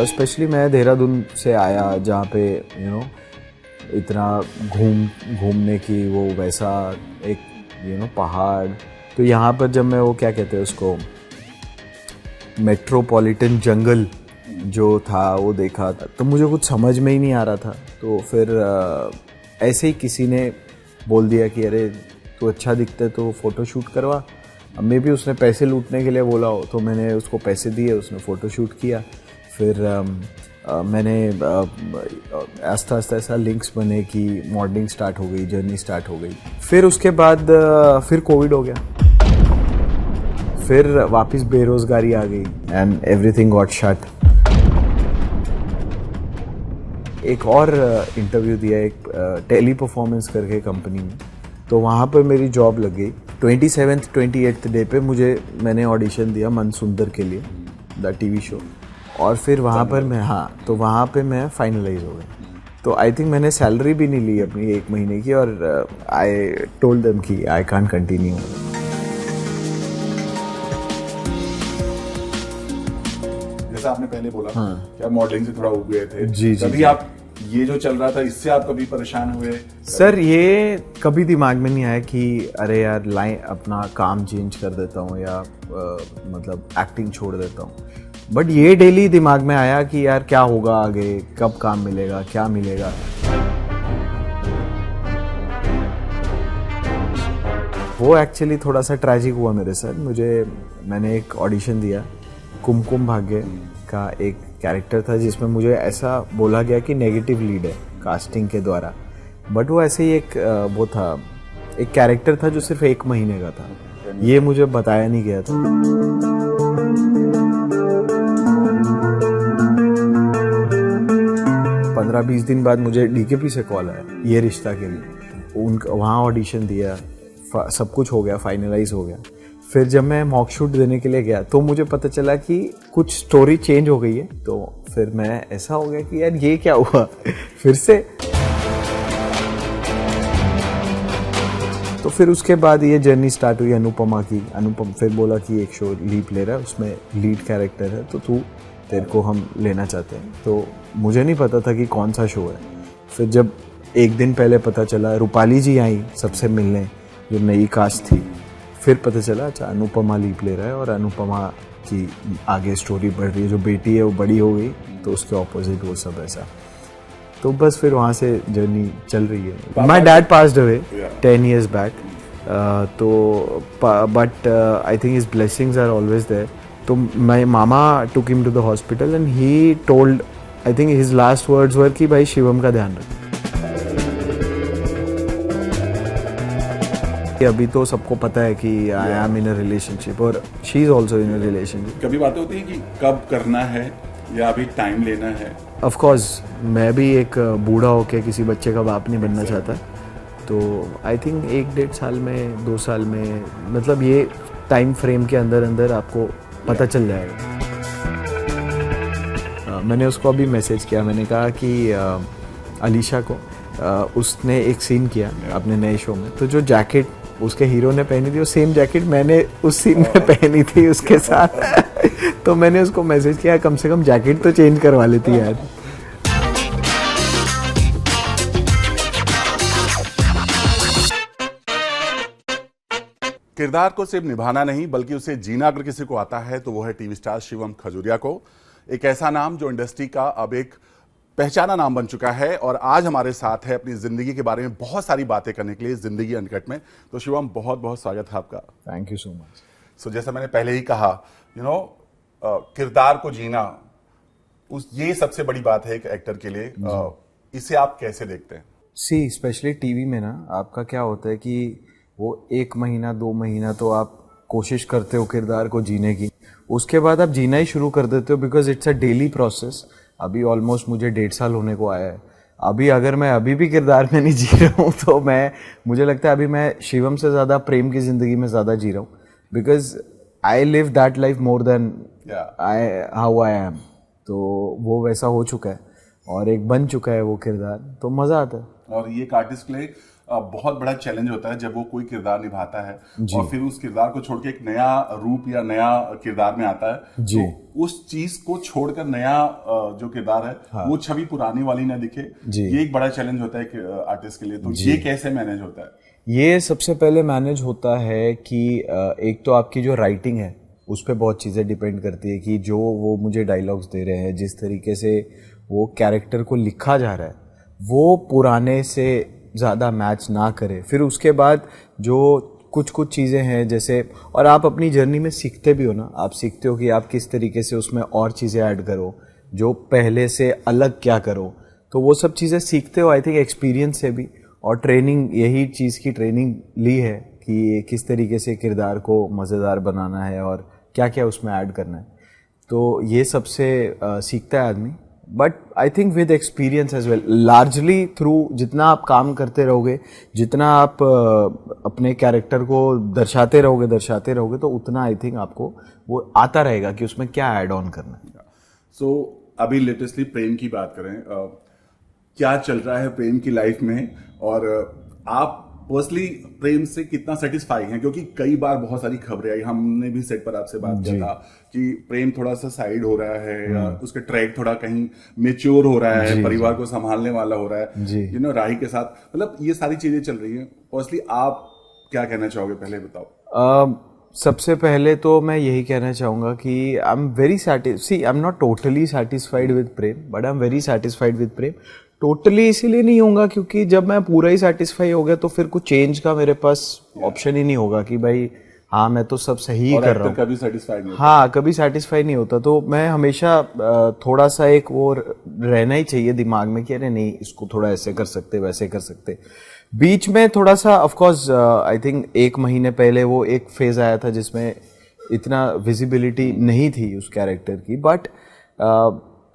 था, स्पेशली मैं देहरादून से आया जहाँ पे इतना घूमने की वो वैसा एक पहाड़। तो यहाँ पर जब मैं वो क्या कहते हैं उसको मेट्रोपॉलिटन जंगल जो था वो देखा था, तो मुझे कुछ समझ में ही नहीं आ रहा था। तो फिर ऐसे ही किसी ने बोल दिया कि अरे तू अच्छा दिखता है तो फ़ोटो शूट करवा। अब मे भी उसने पैसे लूटने के लिए बोला हो, तो मैंने उसको पैसे दिए, उसने फ़ोटो शूट किया। फिर मैंने आस्ता आस्ता ऐसा लिंक्स बने कि मॉडलिंग स्टार्ट हो गई, जर्नी स्टार्ट हो गई। फिर उसके बाद फिर कोविड हो गया, फिर वापस बेरोजगारी आ गई एंड एवरीथिंग गॉट शट। एक और इंटरव्यू दिया एक टेली परफॉर्मेंस करके कंपनी में, तो वहाँ पर मेरी जॉब लग गई। 27th 28th डे पे मैंने ऑडिशन दिया मन सुंदर के लिए, द टीवी शो। और फिर वहाँ पर तो वहाँ पे मैं फाइनलाइज हो गया। तो आई थिंक मैंने सैलरी भी नहीं ली अपनी 1 महीने की, और आई टोल्ड देम कि आई कांट कंटिन्यू। जैसा आपने पहले बोला कि आप मॉडलिंग से थोड़ा उब गए थे, जी कभी आप ये जो चल रहा था इससे आप कभी परेशान हुए? सर ये कभी दिमाग में नहीं आया कि अरे यार अपना काम चेंज कर देता हूँ या मतलब एक्टिंग छोड़ देता हूँ। बट ये डेली दिमाग में आया कि यार क्या होगा आगे, कब काम मिलेगा, क्या मिलेगा। वो एक्चुअली थोड़ा सा ट्रैजिक हुआ मेरे साथ। मैंने एक ऑडिशन दिया, कुमकुम भाग्य का एक कैरेक्टर था जिसमें मुझे ऐसा बोला गया कि नेगेटिव लीड है कास्टिंग के द्वारा। बट वो ऐसे ही एक कैरेक्टर था जो सिर्फ 1 महीने का था, ये मुझे बताया नहीं गया था। 15-20 दिन बाद मुझे डीकेपी से कॉल आया ये रिश्ता के लिए। वहाँ ऑडिशन दिया, सब कुछ हो गया, फाइनलाइज हो गया। फिर जब मैं मॉक शूट देने के लिए गया तो मुझे पता चला कि कुछ स्टोरी चेंज हो गई है। तो फिर मैं ऐसा हो गया कि यार ये क्या हुआ फिर से। तो फिर उसके बाद ये जर्नी स्टार्ट हुई अनुपमा की। अनुपम फिर बोला कि एक शो लीप ले रहा है, उसमें लीड कैरेक्टर है, तो तेरे को हम लेना चाहते हैं। तो मुझे नहीं पता था कि कौन सा शो है। फिर जब एक दिन पहले पता चला, रूपाली जी आई सबसे मिलने, जो नई कास्ट थी। फिर पता चला अच्छा अनुपमा लीप ले रहा है और अनुपमा की आगे स्टोरी बढ़ रही है, जो बेटी है वो बड़ी हो गई, तो उसके ऑपोजिट वो सब ऐसा। तो बस फिर वहाँ से जर्नी चल रही है। My dad passed away 10 years बैक, तो but I think his blessings are always there. तो my mama took him to the hospital and he told, I think his last words were कि भाई शिवम का ध्यान रख। अभी तो सबको पता है कि I am in a relationship और she is also in a relationship. कभी बातें होती है कि कब करना है या अभी टाइम लेना है? ऑफ कोर्स मैं भी एक बूढ़ा होके किसी बच्चे का बाप नहीं बनना चाहता। तो आई थिंक 1-1.5 साल में, 2 साल में, मतलब ये टाइम फ्रेम के अंदर आपको पता चल जाएगा। मैंने उसको अभी मैसेज किया, मैंने कहा कि अलीशा को उसने एक सीन किया अपने नए शो में, तो जो जैकेट उसके हीरो ने पहनी थी वो सेम जैकेट मैंने उस सीन में पहनी थी उसके साथ। तो मैंने उसको मैसेज किया कम से कम जैकेट तो चेंज करवा लेती यार। किरदार को सिर्फ निभाना नहीं बल्कि उसे जीना अगर किसी को आता है तो वो है टीवी स्टार शिवम खजूरिया को। एक ऐसा नाम जो इंडस्ट्री का अब एक पहचाना नाम बन चुका है और आज हमारे साथ है अपनी जिंदगी के बारे में बहुत सारी बातें करने के लिए जिंदगी अनकट में। तो शिवम बहुत बहुत स्वागत है आपका। Thank you so much. So जैसा मैंने पहले ही कहा, किरदार को जीना ये सबसे बड़ी बात है एक एक्टर के लिए। इसे आप कैसे देखते हैं? सी स्पेशली टीवी में ना आपका क्या होता है कि वो 1 महीना 2 महीना तो आप कोशिश करते हो किरदार को जीने की, उसके बाद आप जीना ही शुरू कर देते हो because it's a daily process. अभी ऑलमोस्ट मुझे 1.5 साल होने को आया है। अभी अगर मैं अभी भी किरदार में नहीं जी रहा हूँ तो मुझे लगता है अभी मैं शिवम से ज़्यादा प्रेम की ज़िंदगी में ज़्यादा जी रहा हूँ because I live that life more than how I am. तो वो वैसा हो चुका है और एक बन चुका है वो किरदार, तो मज़ा आता है। और ये एक आर्टिस्ट के लिए बहुत बड़ा चैलेंज होता है जब वो कोई किरदार निभाता है और फिर उस किरदार को छोड़ के एक नया रूप या नया किरदार में आता है, जी। तो उस चीज को छोड़कर नया जो किरदार है, हाँ, वो छवि पुरानी वाली ना दिखे, ये एक बड़ा चैलेंज होता है एक आर्टिस्ट के लिए। तो ये कैसे मैनेज होता है? ये सबसे पहले मैनेज होता है कि एक तो आपकी जो राइटिंग है उस पर बहुत चीज़ें डिपेंड करती है कि जो वो मुझे डायलॉग्स दे रहे हैं, जिस तरीके से वो कैरेक्टर को लिखा जा रहा है वो पुराने से ज़्यादा मैच ना करे। फिर उसके बाद जो कुछ चीज़ें हैं जैसे, और आप अपनी जर्नी में सीखते भी हो ना, आप सीखते हो कि आप किस तरीके से उसमें और चीज़ें ऐड करो, जो पहले से अलग क्या करो, तो वो सब चीज़ें सीखते हो आई थिंक एक्सपीरियंस से भी। और ट्रेनिंग, यही चीज़ की ट्रेनिंग ली है कि किस तरीके से किरदार को मज़ेदार बनाना है और क्या क्या उसमें ऐड करना है, तो ये सबसे सीखता है आदमी। But I think with experience as well, largely through जितना आप काम करते रहोगे, जितना आप अपने कैरेक्टर को दर्शाते रहोगे तो उतना आई थिंक आपको वो आता रहेगा कि उसमें क्या ऐड ऑन करना है। सो अभी लेटेस्टली प्रेम की बात करें, क्या चल रहा है प्रेम की लाइफ में, और आप पर्सनली प्रेम से कितना सेटिस्फाई हैं? क्योंकि कई बार बहुत सारी खबरें आई, हमने भी सेट पर आपसे बात किया था कि प्रेम थोड़ा सा साइड हो रहा है, या उसका ट्रैक थोड़ा कहीं मेच्योर हो रहा है, परिवार को संभालने वाला हो रहा है, यू नो, राही के साथ, मतलब ये सारी चीजें चल रही हैं। पर्सनली आप क्या कहना चाहोगे, पहले बताओ। सबसे पहले तो मैं यही कहना चाहूँगा कि I am very I am not totally satisfied with Prem, but I am very satisfied with Prem. Totally इसीलिए नहीं होगा क्योंकि जब मैं पूरा ही सेटिस्फाई हो गया तो फिर कुछ चेंज का मेरे पास ऑप्शन ही नहीं होगा कि भाई हाँ मैं तो सब सही ही कर रहा हूँ। कभी सेटिस्फाइड नहीं, हाँ कभी सेटिस्फाई नहीं होता, तो मैं हमेशा थोड़ा सा एक वो रहना ही चाहिए दिमाग में कि अरे नहीं इसको थोड़ा ऐसे कर सकते वैसे कर सकते। बीच में थोड़ा सा ऑफ कोर्स आई थिंक 1 महीने पहले वो एक फेज आया था जिसमें इतना विजिबिलिटी नहीं थी उस कैरेक्टर की, but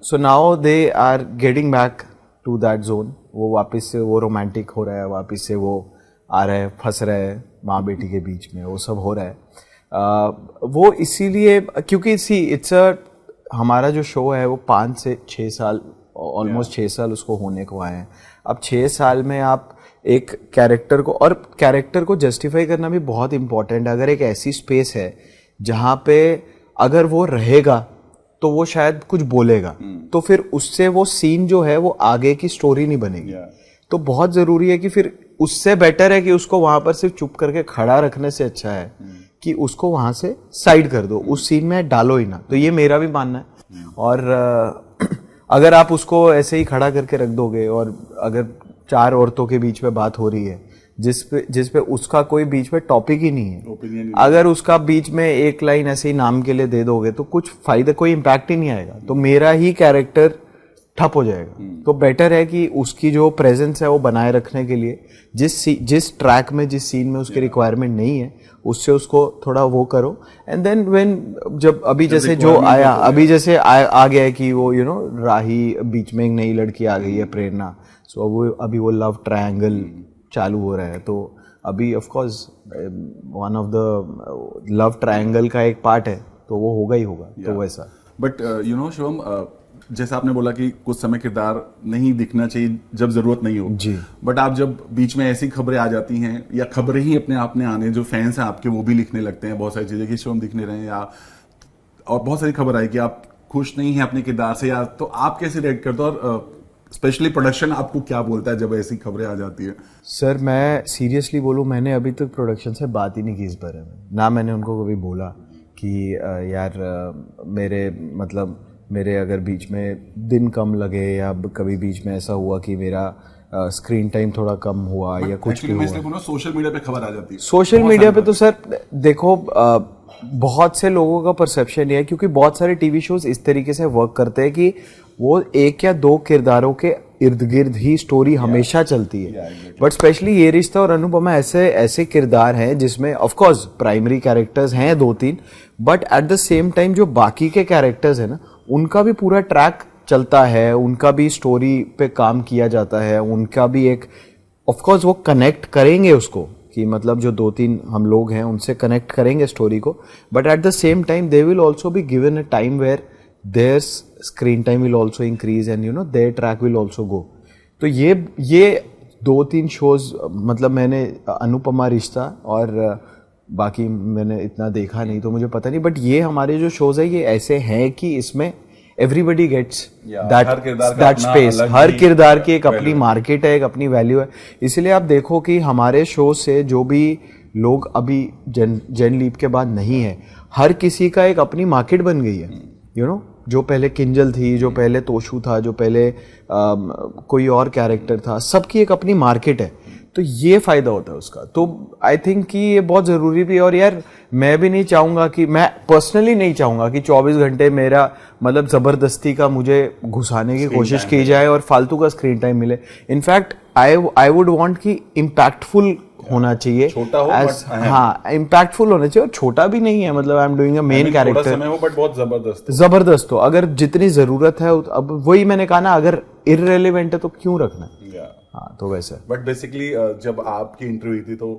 so now they are getting back to that zone. वो वापस से वो रोमांटिक हो रहा है, वापस से वो आ रहा है, फंस रहा है माँ बेटी के बीच में, वो सब हो रहा है। वो इसीलिए क्योंकि इट्स हमारा जो शो है वो 5 से 6 साल, ऑलमोस्ट 6 साल उसको होने को आए हैं। अब 6 साल में आप एक कैरेक्टर को, और कैरेक्टर को जस्टिफाई करना भी बहुत इंपॉर्टेंट है। अगर एक ऐसी स्पेस है जहाँ पे अगर वो रहेगा तो वो शायद कुछ बोलेगा, तो फिर उससे वो सीन जो है वो आगे की स्टोरी नहीं बनेगी। तो बहुत जरूरी है कि फिर उससे बेटर है कि उसको वहां पर सिर्फ चुप करके खड़ा रखने से अच्छा है कि उसको वहां से साइड कर दो, उस सीन में डालो ही ना। तो ये मेरा भी मानना है। और अगर आप उसको ऐसे ही खड़ा करके रख दोगे और अगर 4 औरतों के बीच में बात हो रही है जिस पे उसका कोई बीच में टॉपिक ही नहीं है, अगर उसका बीच में एक लाइन ऐसे ही नाम के लिए दे दोगे तो कुछ फायदा, कोई इम्पैक्ट ही नहीं आएगा, तो मेरा ही कैरेक्टर ठप हो जाएगा। तो बेटर है कि उसकी जो प्रेजेंस है वो बनाए रखने के लिए जिस ट्रैक में, जिस सीन में उसकी रिक्वायरमेंट नहीं है उससे उसको थोड़ा वो करो। एंड देन व्हेन जब अभी जैसे जो आया, अभी जैसे आ गया है कि वो राही बीच में एक नई लड़की आ गई है, प्रेरणा, सो वो अभी वो लव ट्रायंगल चालू हो रहा है। तो अभी of course one of the love triangle का एक पार्ट है, तो वो होगा ही होगा। तो वैसा बट शिवम, जैसा आपने बोला कि कुछ समय किरदार नहीं दिखना चाहिए जब जरूरत नहीं हो जी, बट आप जब बीच में ऐसी खबरें आ जाती हैं या खबरें ही अपने आप में आने, जो फैंस हैं आपके वो भी लिखने लगते हैं बहुत सारी चीजें कि शिवम दिख नहीं रहे हैं, या और बहुत सारी खबर आई कि आप खुश नहीं हैं अपने किरदार से, या तो आप कैसे रिएक्ट करते हो, और स्पेशली प्रोडक्शन आपको क्या बोलता है जब ऐसी खबरें आ जाती है? सर मैं सीरियसली बोलूं, मैंने अभी तक प्रोडक्शन से बात ही नहीं की इस बारे में, ना मैंने उनको कभी बोला कि यार मेरे अगर बीच में दिन कम लगे या कभी बीच में ऐसा हुआ कि मेरा स्क्रीन टाइम थोड़ा कम हुआ या कुछ भी हुआ। सोशल मीडिया पे खबर आ जाती है, सोशल मीडिया पे तो सर देखो बहुत से लोगों का परसेप्शन ये है, क्योंकि बहुत सारे टीवी शोज इस तरीके से वर्क करते हैं कि वो 1 या 2 किरदारों के इर्द गिर्द ही स्टोरी हमेशा चलती है। बट स्पेशली ये रिश्ता और अनुपमा ऐसे किरदार हैं जिसमें ऑफ कोर्स प्राइमरी कैरेक्टर्स हैं 2-3, but at the same time जो बाकी के कैरेक्टर्स हैं ना, उनका भी पूरा ट्रैक चलता है, उनका भी स्टोरी पे काम किया जाता है, उनका भी एक ऑफ कोर्स वो कनेक्ट करेंगे उसको कि मतलब जो 2-3 हम लोग हैं उनसे कनेक्ट करेंगे स्टोरी को, but at the same time they will also be given a time where their screen time will also increase and their track will also go. तो ये 2-3 शोज, मतलब मैंने अनुपमा, रिश्ता और बाकी मैंने इतना देखा नहीं तो मुझे पता नहीं, बट ये हमारे जो शोज है ये ऐसे हैं कि इसमें एवरीबडी गेट्स दैट स्पेस। हर किरदार की एक अपनी मार्केट है, एक अपनी वैल्यू है। इसलिए आप देखो कि हमारे शो से जो भी लोग अभी जेन लीप के बाद नहीं है, हर किसी का एक अपनी मार्केट बन गई है। यू नो, जो पहले किंजल थी, जो पहले तोशु था, जो पहले कोई और कैरेक्टर था, सबकी एक अपनी मार्केट है। तो ये फायदा होता है उसका। तो आई थिंक कि ये बहुत जरूरी भी है। और यार मैं भी नहीं चाहूंगा कि, मैं पर्सनली नहीं चाहूंगा कि 24 घंटे मेरा मतलब जबरदस्ती का मुझे घुसाने की कोशिश की जाए और फालतू का स्क्रीन टाइम मिले। इनफैक्ट आई वुड वांट कि इम्पैक्टफुल होना चाहिए, छोटा हो हाँ इम्पैक्टफुल होना चाहिए। और छोटा भी नहीं है, मतलब I am doing a main character, but बहुत जबरदस्त हो। अगर जितनी जरूरत है, अब वही मैंने कहा ना, अगर इररिलेवेंट है तो क्यों रखना है। हाँ, तो वैसे। बट बेसिकली जब आपकी इंटरव्यू हुई थी तो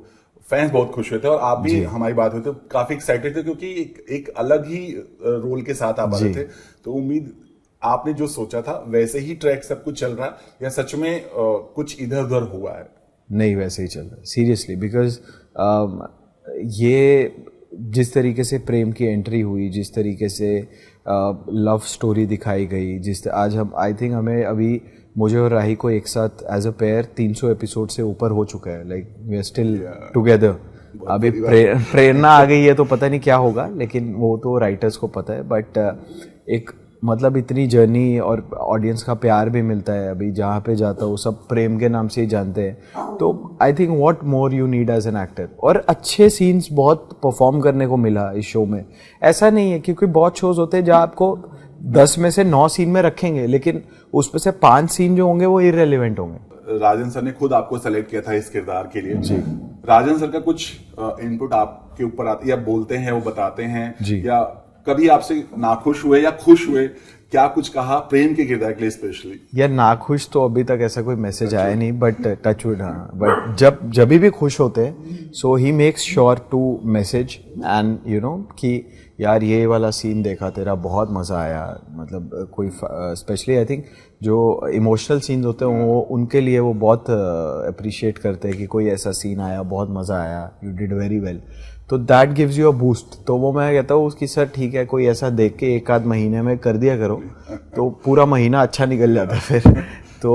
फैंस बहुत खुश हुए थे और आप भी, हमारी बात हुई तो काफी एक्साइटेड थे, क्योंकि एक अलग ही रोल के साथ आप आ रहे थे। तो उम्मीद, आपने जो सोचा था वैसे ही ट्रैक सब कुछ चल रहा है या सच में कुछ इधर उधर हुआ है? नहीं, वैसे ही चल रहा है सीरियसली, बिकॉज ये जिस तरीके से प्रेम की एंट्री हुई, जिस तरीके से लव स्टोरी दिखाई गई, आज हम, आई थिंक हमें अभी मुझे और राही को एक साथ एज अ पेयर 300 एपिसोड से ऊपर हो चुका है। Like we are still together. अभी प्रेरणा आ गई है तो पता नहीं क्या होगा, लेकिन वो तो राइटर्स को पता है। बट एक मतलब इतनी जर्नी और ऑडियंस का प्यार भी मिलता है। अभी जहाँ पे जाता हूँ सब प्रेम के नाम से ही जानते हैं। तो I think what more you need as an actor. और अच्छे सीन्स बहुत परफॉर्म करने को मिला इस शो में। ऐसा नहीं है, क्योंकि बहुत शोज होते हैं जहाँ आपको 10 में से 9 सीन में रखेंगे, लेकिन उसमें से 5 सीन जो होंगे वो इररिलेवेंट होंगे। राजन सर ने खुद आपको सेलेक्ट किया था इस किरदार के लिए जी। राजन सर का कुछ इनपुट आपके ऊपर आते, या बोलते हैं, वो बताते हैं जी, या कभी आपसे नाखुश हुए या खुश हुए, क्या कुछ कहा प्रेम के किरदार के लिए स्पेशली? यार नाखुश तो अभी तक ऐसा कोई मैसेज आया नहीं, बट टचवुड, हाँ। बट जब भी खुश होते हैं, so he makes sure to message and you know कि यार ये वाला सीन देखा तेरा, बहुत मजा आया। मतलब कोई स्पेशली आई थिंक जो इमोशनल सीन्स होते हैं वो उनके लिए वो बहुत अप्रिशिएट करते हैं कि कोई ऐसा सीन आया, बहुत मजा आया, यू डिड वेरी वेल। तो that gives you a boost. तो वो मैं कहता हूँ उसकी सर ठीक है, कोई ऐसा देख के 1-8 महीने में कर दिया करो तो पूरा महीना अच्छा निकल जाता है फिर। तो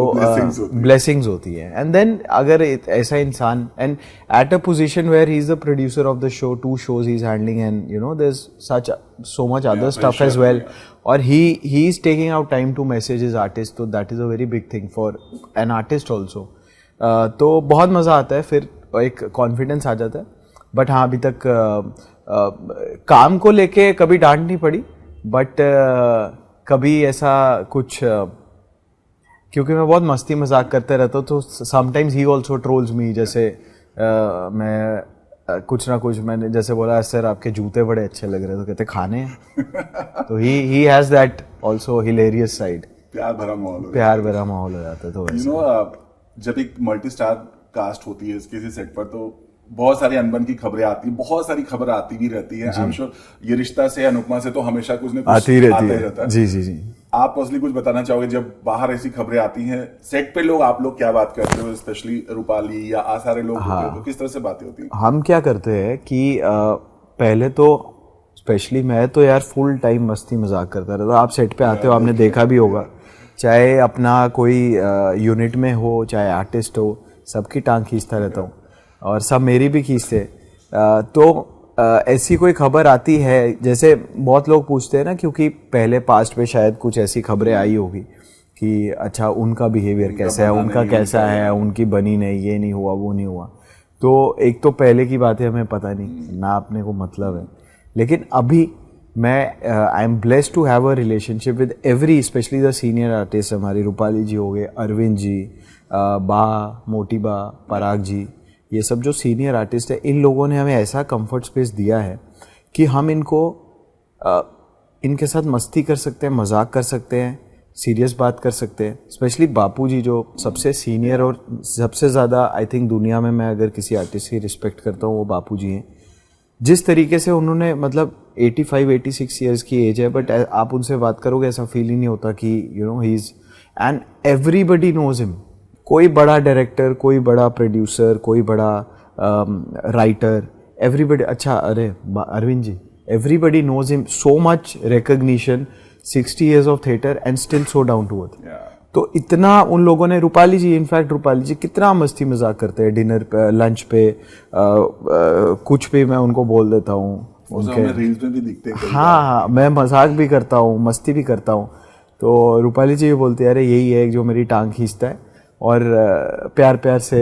ब्लेसिंग्स होती है। एंड देन अगर ऐसा इंसान, and at a position where he is the producer of the show, 2 shows he is handling, and you know there's so much other stuff as well, और he is taking out time to message his artist, so that is a very big thing for an artist also. तो बहुत मजा आता है, फिर एक confidence आ जाता है। बट हाँ, अभी तक काम को लेके कभी डांट नहीं पड़ी, बट कभी ऐसा कुछ, क्योंकि मैं बहुत मस्ती मजाक करते रहता हूँ, तो समटाइम्स ही ऑल्सो ट्रोल्स मी। जैसे मैं कुछ ना कुछ, मैंने जैसे बोला सर आपके जूते बड़े अच्छे लग रहे, तो कहते खाने हैं। तो he has that also hilarious side. प्यार भरा माहौल हो जाता है। तो यू नो, जब एक मल्टी स्टार कास्ट होती है किसी सेट पर, तो बहुत सारी अनबन की खबरें आती है, बहुत सारी खबर आती भी रहती है। आई एम श्योर ये रिश्ता से, अनुपमा से तो हमेशा कुछ न कुछ आती रहता है। जी जी जी। आप पर्सनली कुछ बताना चाहोगे, जब बाहर ऐसी खबरें आती हैं, सेट पे लोग, आप लोग क्या बात करते हो, स्पेशली रूपाली या सारे लोग होते हैं, तो किस तरह से बातें होती हैं? हम क्या करते हैं कि पहले तो स्पेशली मैं तो यार फुल टाइम मस्ती मजाक करता रहता। आप सेट पे आते हो, आपने देखा भी होगा, चाहे अपना कोई यूनिट में हो, चाहे आर्टिस्ट हो, सबकी टांग खींचता रहता हूँ और सब मेरी भी खींचते। तो ऐसी कोई खबर आती है, जैसे बहुत लोग पूछते हैं ना, क्योंकि पहले पास्ट में शायद कुछ ऐसी खबरें आई होगी कि अच्छा उनका बिहेवियर कैसा है, उनका कैसा है, उनकी बनी नहीं, ये नहीं हुआ, वो नहीं हुआ। तो एक तो पहले की बातें हमें पता नहीं ना, अपने को मतलब है। लेकिन अभी मैं I am blessed to have a relationship with every, especially the senior artist. हमारी रूपाली जी हो गए, अरविंद जी, मोटी बा, पराग जी, ये सब जो सीनियर आर्टिस्ट है, इन लोगों ने हमें ऐसा कंफर्ट स्पेस दिया है कि हम इनके साथ मस्ती कर सकते हैं, मजाक कर सकते हैं, सीरियस बात कर सकते हैं। स्पेशली बापू जी जो सबसे सीनियर और सबसे ज़्यादा आई थिंक दुनिया में मैं अगर किसी आर्टिस्ट की रिस्पेक्ट करता हूँ वो बापू जी हैं। जिस तरीके से उन्होंने, मतलब 85-86 ईयर्स की एज है, बट आप उनसे बात करोगे ऐसा फील ही नहीं होता कि you know he is, and everybody knows him. कोई बड़ा डायरेक्टर, कोई बड़ा प्रोड्यूसर, कोई बड़ा राइटर, एवरीबडी, अच्छा अरे Arvind ji, everybody knows him, so much recognition, 60 years of theatre and still so down to earth. तो इतना उन लोगों ने, रूपाली जी, इनफैक्ट रूपाली जी कितना मस्ती मजाक करते हैं डिनर पे, लंच पे, कुछ भी मैं उनको बोल देता हूँ उनके रील्स में भी दिखते हैं। हाँ, मैं मजाक भी करता हूँ, मस्ती भी करता हूँ। तो रूपाली जी बोलते हैं, अरे यही है जो मेरी टांग खींचता है और प्यार प्यार से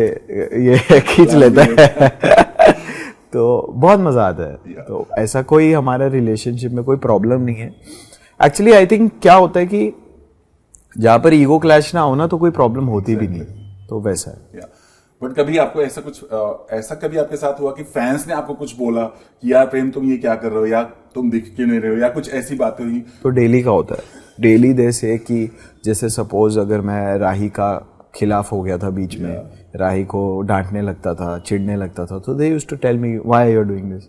ये खींच लेता है। तो बहुत मजा आता है। तो ऐसा कोई हमारा रिलेशनशिप में कोई प्रॉब्लम नहीं है। एक्चुअली आई थिंक क्या होता है कि जहाँ पर ईगो क्लैश ना हो ना, तो कोई प्रॉब्लम होती भी नहीं, तो वैसा है। बट कभी आपको ऐसा कुछ ऐसा कभी आपके साथ हुआ कि फैंस ने आपको कुछ बोला कि यार प्रेम तुम ये क्या कर रहे हो, या तुम दिख क्यों नहीं रहे हो, या कुछ ऐसी बातें हुई? तो डेली का होता है, डेली दे से कि जैसे सपोज अगर मैं राही का खिलाफ हो गया था बीच में, राही को डांटने लगता था, चिढ़ने लगता था, तो they used to tell me why you are doing this,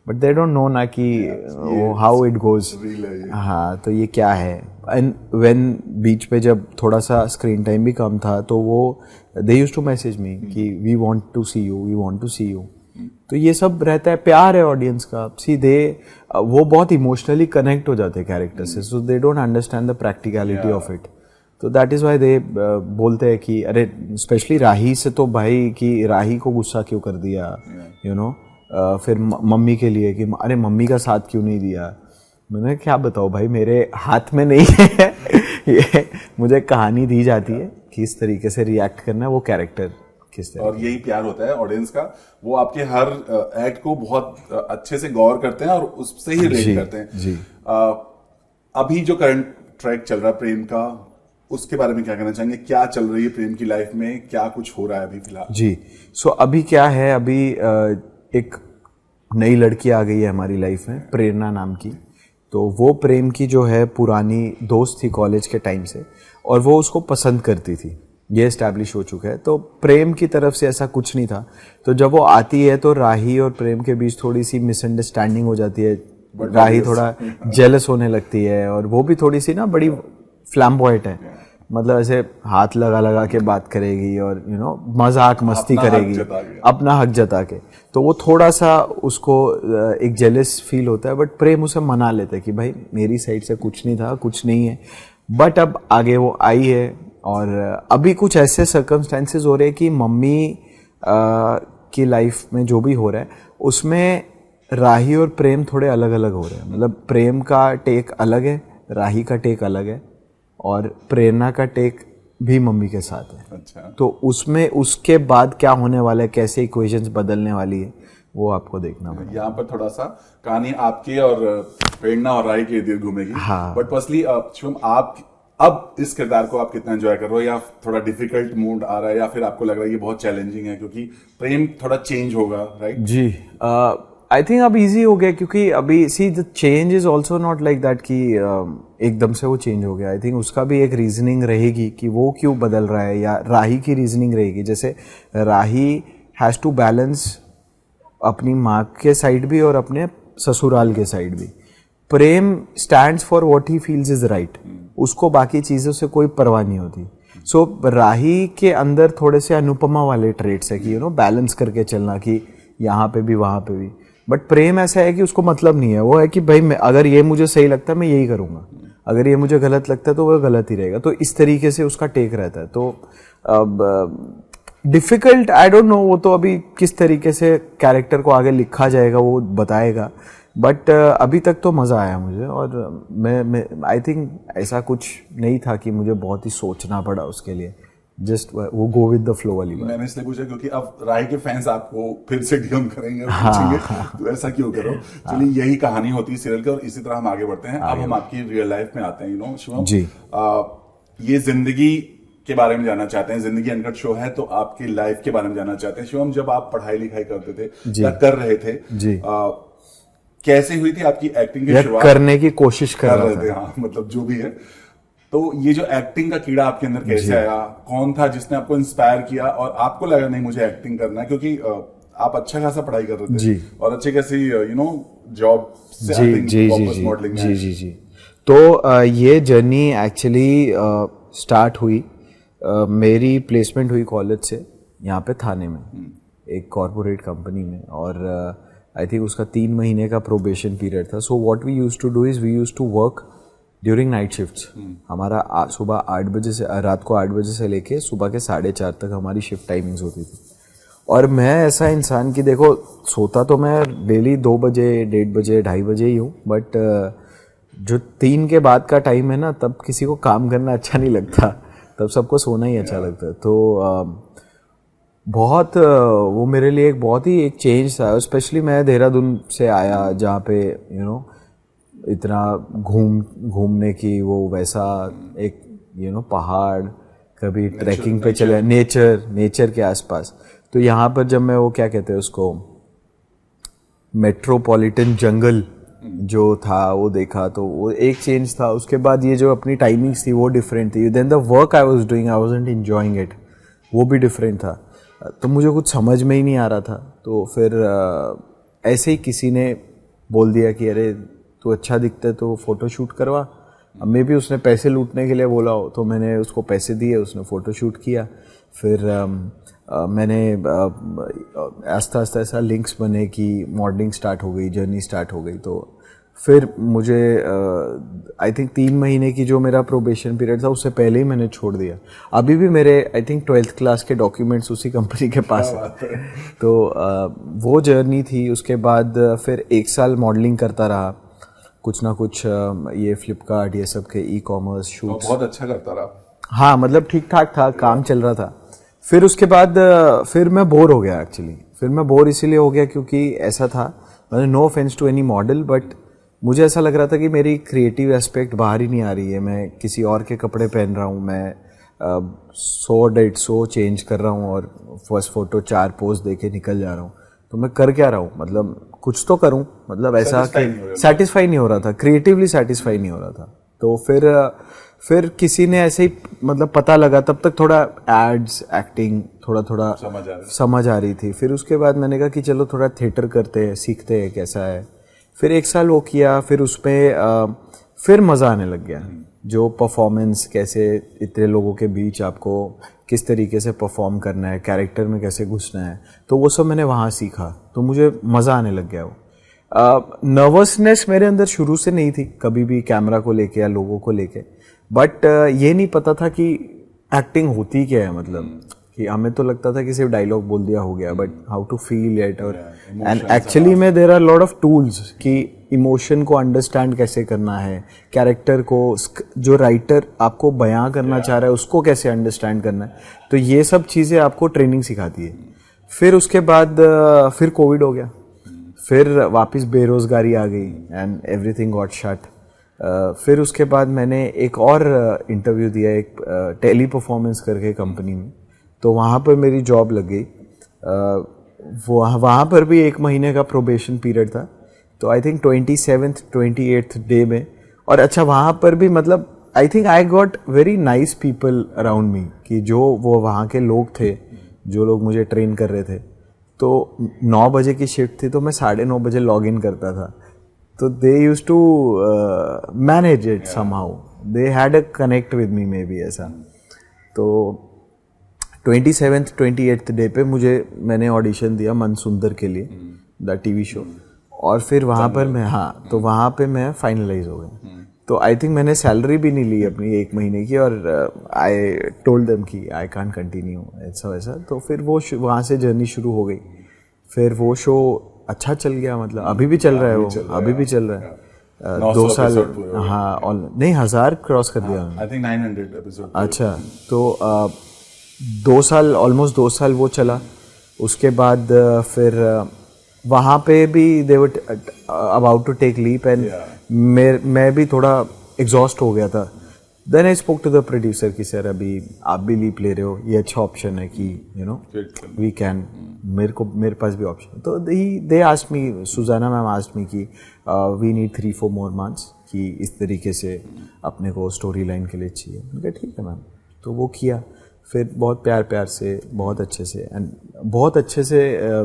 but they don't know ना कि हाउ इट गोज। हाँ, तो ये क्या है। एंड व्हेन बीच पे जब थोड़ा सा स्क्रीन टाइम भी कम था, तो वो they used to message me कि we want to see you, we want to see you. तो ये सब रहता है, प्यार है ऑडियंस का। सीधे वो बहुत इमोशनली कनेक्ट हो जाते हैं कैरेक्टर से, so they don't understand the practicality of it. तो दैट इज वाई दे बोलते हैं कि अरे, स्पेशली राही से तो भाई, कि राही को गुस्सा क्यों कर दिया, यू नो। फिर मम्मी के लिए कि अरे मम्मी का साथ क्यों नहीं दिया। मैंने क्या बताओ भाई, मेरे हाथ में नहीं है ये मुझे कहानी दी जाती है, किस तरीके से रिएक्ट करना है, वो कैरेक्टर किस तरह। और यही प्यार होता है ऑडियंस का, वो आपके हर एक्ट को बहुत अच्छे से गौर करते हैं और उससे ही रेट करते हैं। जी। अभी जो करंट ट्रैक चल रहा है प्रेम का, उसके बारे में क्या कहना चाहेंगे? क्या चल रही है प्रेम की लाइफ में, क्या कुछ हो रहा है अभी फिलहाल? जी, सो अभी क्या है, अभी एक नई लड़की आ गई है हमारी लाइफ में, प्रेरणा नाम की। तो वो प्रेम की जो है पुरानी दोस्त थी कॉलेज के टाइम से, और वो उसको पसंद करती थी, ये एस्टैब्लिश हो चुका है। तो प्रेम की तरफ से ऐसा कुछ नहीं था। तो जब वो आती है तो राही और प्रेम के बीच थोड़ी सी मिसअंडरस्टैंडिंग हो जाती है, राही थोड़ा जेलस होने लगती है, और वो भी थोड़ी सी ना बड़ी फ्लैम्बॉयट है, मतलब ऐसे हाथ लगा लगा के बात करेगी और यू नो मजाक मस्ती करेगी अपना हक जता के। तो वो थोड़ा सा उसको एक जेलस फील होता है, बट प्रेम उसे मना लेता है कि भाई मेरी साइड से कुछ नहीं था, कुछ नहीं है। बट अब आगे वो आई है, और अभी कुछ ऐसे सर्कमस्टेंसेस हो रहे हैं कि मम्मी की लाइफ में जो भी हो रहा है उसमें राही और प्रेम थोड़े अलग अलग हो रहे हैं। मतलब प्रेम का टेक अलग है, राही का टेक अलग है, और प्रेरणा का टेक भी मम्मी के साथ है। अच्छा। तो उसमें उसके बाद क्या होने वाला है, कैसे इक्वेशंस बदलने वाली है, वो आपको देखना पड़ेगा। यहाँ पर थोड़ा सा कहानी आपके और प्रेरणा और राही के इर्द घूमेगी। हाँ। बट पर्सनली शिवम, आप अब इस किरदार को आप कितना एंजॉय कर रहे हो, या थोड़ा डिफिकल्ट मूड आ रहा है, या फिर आपको लग रहा है ये बहुत चैलेंजिंग है क्योंकि प्रेम थोड़ा चेंज होगा, राइट? जी, आई थिंक अब इजी हो गया, क्योंकि अभी see the change is also not like that कि एकदम से वो चेंज हो गया। आई थिंक उसका भी एक रीजनिंग रहेगी कि वो क्यों बदल रहा है, या राही की रीजनिंग रहेगी। जैसे राही हैज टू बैलेंस अपनी माँ के साइड भी और अपने ससुराल के साइड भी। Prem stands for what he feels is right, उसको बाकी चीजों से कोई परवाह नहीं होती। सो राही के अंदर थोड़े से अनुपमा वाले ट्रेट्स है कि यू नो बैलेंस करके चलना, कि यहाँ पे भी वहां पे भी। बट प्रेम ऐसा है कि उसको मतलब नहीं है, वो है कि भाई अगर ये मुझे सही लगता है मैं यही करूंगा, अगर ये मुझे गलत लगता है तो वो गलत ही रहेगा। तो इस तरीके से उसका टेक रहता है। तो अब डिफिकल्ट आई डोंट नो, वो तो अभी किस तरीके से कैरेक्टर को आगे लिखा जाएगा वो बताएगा। बट अभी तक तो मज़ा आया मुझे, और मैं आई थिंक ऐसा कुछ नहीं था कि मुझे बहुत ही सोचना पड़ा उसके लिए। जस्ट वो गो विद द फ्लो वाली बात। मैंने इसलिए पूछा क्योंकि अब राही के फैंस आपको फिर से डीएम करेंगे और पूछेंगे तो ऐसा क्यों करो। चलिए, यही कहानी होती है सीरियल की, और इसी तरह हम आगे बढ़ते हैं। अब हम आपकी रियल लाइफ में आते हैं। यू नो शिवम जी, ये जिंदगी के बारे में जानना चाहते हैं। जिंदगी अनकट शो है, तो आपकी लाइफ के बारे में जानना चाहते हैं। शिवम, जब आप पढ़ाई लिखाई करते थे या कर रहे थे जी, कैसे हुई थी आपकी एक्टिंग की शुरुआत? करने की कोशिश कर रहे थे। हाँ, मतलब जो भी है। तो ये जो एक्टिंग का कीड़ा आपके अंदर कैसे आया? कौन था जिसने आपको इंस्पायर किया और आपको लगा नहीं मुझे एक्टिंग करना है? क्योंकि आप अच्छा खासा पढ़ाई कर रहे थे जी, और अच्छे खासी यू नो जॉब से जी जी जी मॉडलिंग जी जी जी। तो ये जर्नी एक्चुअली स्टार्ट हुई मेरी प्लेसमेंट हुई कॉलेज से यहाँ पे थाने में एक कॉरपोरेट कंपनी में, और आई थिंक उसका 3 महीने का प्रोबेशन पीरियड था. So what we used to do is we used to work during night shifts. हमारा सुबह 8 बजे से रात को 8 बजे से लेके सुबह के 4:30 तक हमारी शिफ्ट टाइमिंग्स होती थी. और मैं ऐसा इंसान कि देखो, सोता तो मैं डेली 2 बजे, 1:30 बजे, 2:30 बजे ही हूँ, बट जो 3 के बाद का टाइम है ना, तब किसी को काम करना अच्छा नहीं लगता, तब सबको सोना ही अच्छा लगता है. तो बहुत वो मेरे लिए एक बहुत ही एक चेंज था. स्पेशली मैं देहरादून से आया जहाँ पे इतना घूमने की वो वैसा एक पहाड़, कभी ट्रैकिंग पे चले, नेचर के आसपास. तो यहाँ पर जब मैं वो क्या कहते हैं उसको, मेट्रोपॉलिटन जंगल जो था वो देखा, तो वो एक चेंज था. उसके बाद ये जो अपनी टाइमिंग्स थी वो डिफरेंट थी. Then the work I was doing, I wasn't enjoying it, वो भी डिफरेंट था. तो मुझे कुछ समझ में ही नहीं आ रहा था. तो फिर ऐसे ही किसी ने बोल दिया कि अरे तू अच्छा दिखता है तो फोटो शूट करवा. अब मे भी उसने पैसे लूटने के लिए बोला हो, तो मैंने उसको पैसे दिए, उसने फ़ोटो शूट किया. फिर मैंने आस्ता आस्ता ऐसा लिंक्स बने कि मॉडलिंग स्टार्ट हो गई, जर्नी स्टार्ट हो गई. तो फिर मुझे आई थिंक 3 महीने की जो मेरा प्रोबेशन पीरियड था उससे पहले ही मैंने छोड़ दिया. अभी भी मेरे आई थिंक 12th क्लास के डॉक्यूमेंट्स उसी कंपनी के पास है. तो वो जर्नी थी. उसके बाद फिर 1 साल मॉडलिंग करता रहा, कुछ ना कुछ ये फ्लिपकार्ट ये सब के ई-कॉमर्स शूट्स. बहुत अच्छा करता रहा. हाँ, मतलब ठीक ठाक था, काम चल रहा था. फिर उसके बाद फिर मैं बोर हो गया एक्चुअली. फिर मैं बोर इसीलिए हो गया क्योंकि ऐसा था, मतलब no offence to any model, but मुझे ऐसा लग रहा था कि मेरी क्रिएटिव एस्पेक्ट बाहर ही नहीं आ रही है. मैं किसी और के कपड़े पहन रहा हूँ, मैं 100-150 चेंज कर रहा हूँ और फर्स्ट फोटो 4 पोज दे के निकल जा रहा हूँ. तो मैं कर क्या रहा हूँ, मतलब कुछ तो करूँ, मतलब ऐसा सेटिस्फाई नहीं हो रहा था, क्रिएटिवली सेटिस्फाई नहीं हो रहा था. तो फिर किसी ने ऐसे ही मतलब पता लगा, तब तक थोड़ा एड्स, एक्टिंग थोड़ा समझ आ रही थी. फिर उसके बाद मैंने कहा कि चलो थोड़ा थिएटर करते हैं, सीखते हैं कैसा है. फिर 1 साल वो किया. फिर उसमें फिर मज़ा आने लग गया. जो परफॉर्मेंस, कैसे इतने लोगों के बीच आपको किस तरीके से परफॉर्म करना है, कैरेक्टर में कैसे घुसना है, तो वो सब मैंने वहाँ सीखा. तो मुझे मज़ा आने लग गया. वो नर्वसनेस मेरे अंदर शुरू से नहीं थी कभी भी कैमरा को लेके या लोगों को लेके, बट ये नहीं पता था कि एक्टिंग होती क्या है. मतलब कि हमें तो लगता था कि सिर्फ डायलॉग बोल दिया हो गया, but how to feel it. और एंड एक्चुअली में there are lot of tools कि इमोशन को अंडरस्टैंड कैसे करना है, कैरेक्टर को, जो राइटर आपको बयां करना चाह रहा है उसको कैसे अंडरस्टैंड करना है. तो ये सब चीज़ें आपको ट्रेनिंग सिखाती है. फिर उसके बाद फिर कोविड हो गया, फिर वापस बेरोजगारी आ गई एंड एवरीथिंग गॉट शट. फिर उसके बाद मैंने एक और इंटरव्यू दिया एक टेली परफॉर्मेंस करके कंपनी में. तो वहाँ पर मेरी जॉब लग गई. वहाँ पर भी 1 महीने का प्रोबेशन पीरियड था. तो I think 27th 28th day में. और अच्छा, वहाँ पर भी मतलब आई think I got very nice people around me, कि जो वो वहाँ के लोग थे, जो लोग मुझे ट्रेन कर रहे थे. तो 9 बजे की शिफ्ट थी, तो मैं 9:30 बजे लॉग इन करता था. तो they use to manage it somehow, they had a connect with me maybe ऐसा. तो 27th 28th डे पे मैंने ऑडिशन दिया मनसुंदर के लिए, द टीवी शो. और फिर वहाँ पर मैं, हाँ, तो वहाँ पे मैं फाइनलाइज हो गया. तो आई थिंक मैंने सैलरी भी नहीं ली अपनी 1 महीने की, और आई टोल्ड देम कि आई कांट कंटिन्यू ऐसा वैसा. तो फिर वो वहाँ से जर्नी शुरू हो गई. फिर वो शो अच्छा चल गया, मतलब अभी भी चल रहा है वो, अभी भी चल रहा है. 2 साल, हाँ, नहीं 1000 क्रॉस कर दिया. I think 900 episode. अच्छा, तो 2 साल, ऑलमोस्ट 2 साल वो चला. उसके बाद फिर वहाँ पे भी they were about to take leap and मैं भी थोड़ा एग्जॉस्ट हो गया था. Then I spoke to the producer कि सर अभी आप भी लीप ले रहे हो, ये अच्छा ऑप्शन है कि वी कैन, मेरे पास भी ऑप्शन है. तो they asked me, Sujana ma'am asked me कि वी नीड 3-4 more months, कि इस तरीके से अपने को स्टोरी लाइन के लिए चाहिए. मैंने कहा ठीक है मैम. तो वो किया. फिर बहुत प्यार प्यार से, बहुत अच्छे से एंड बहुत अच्छे से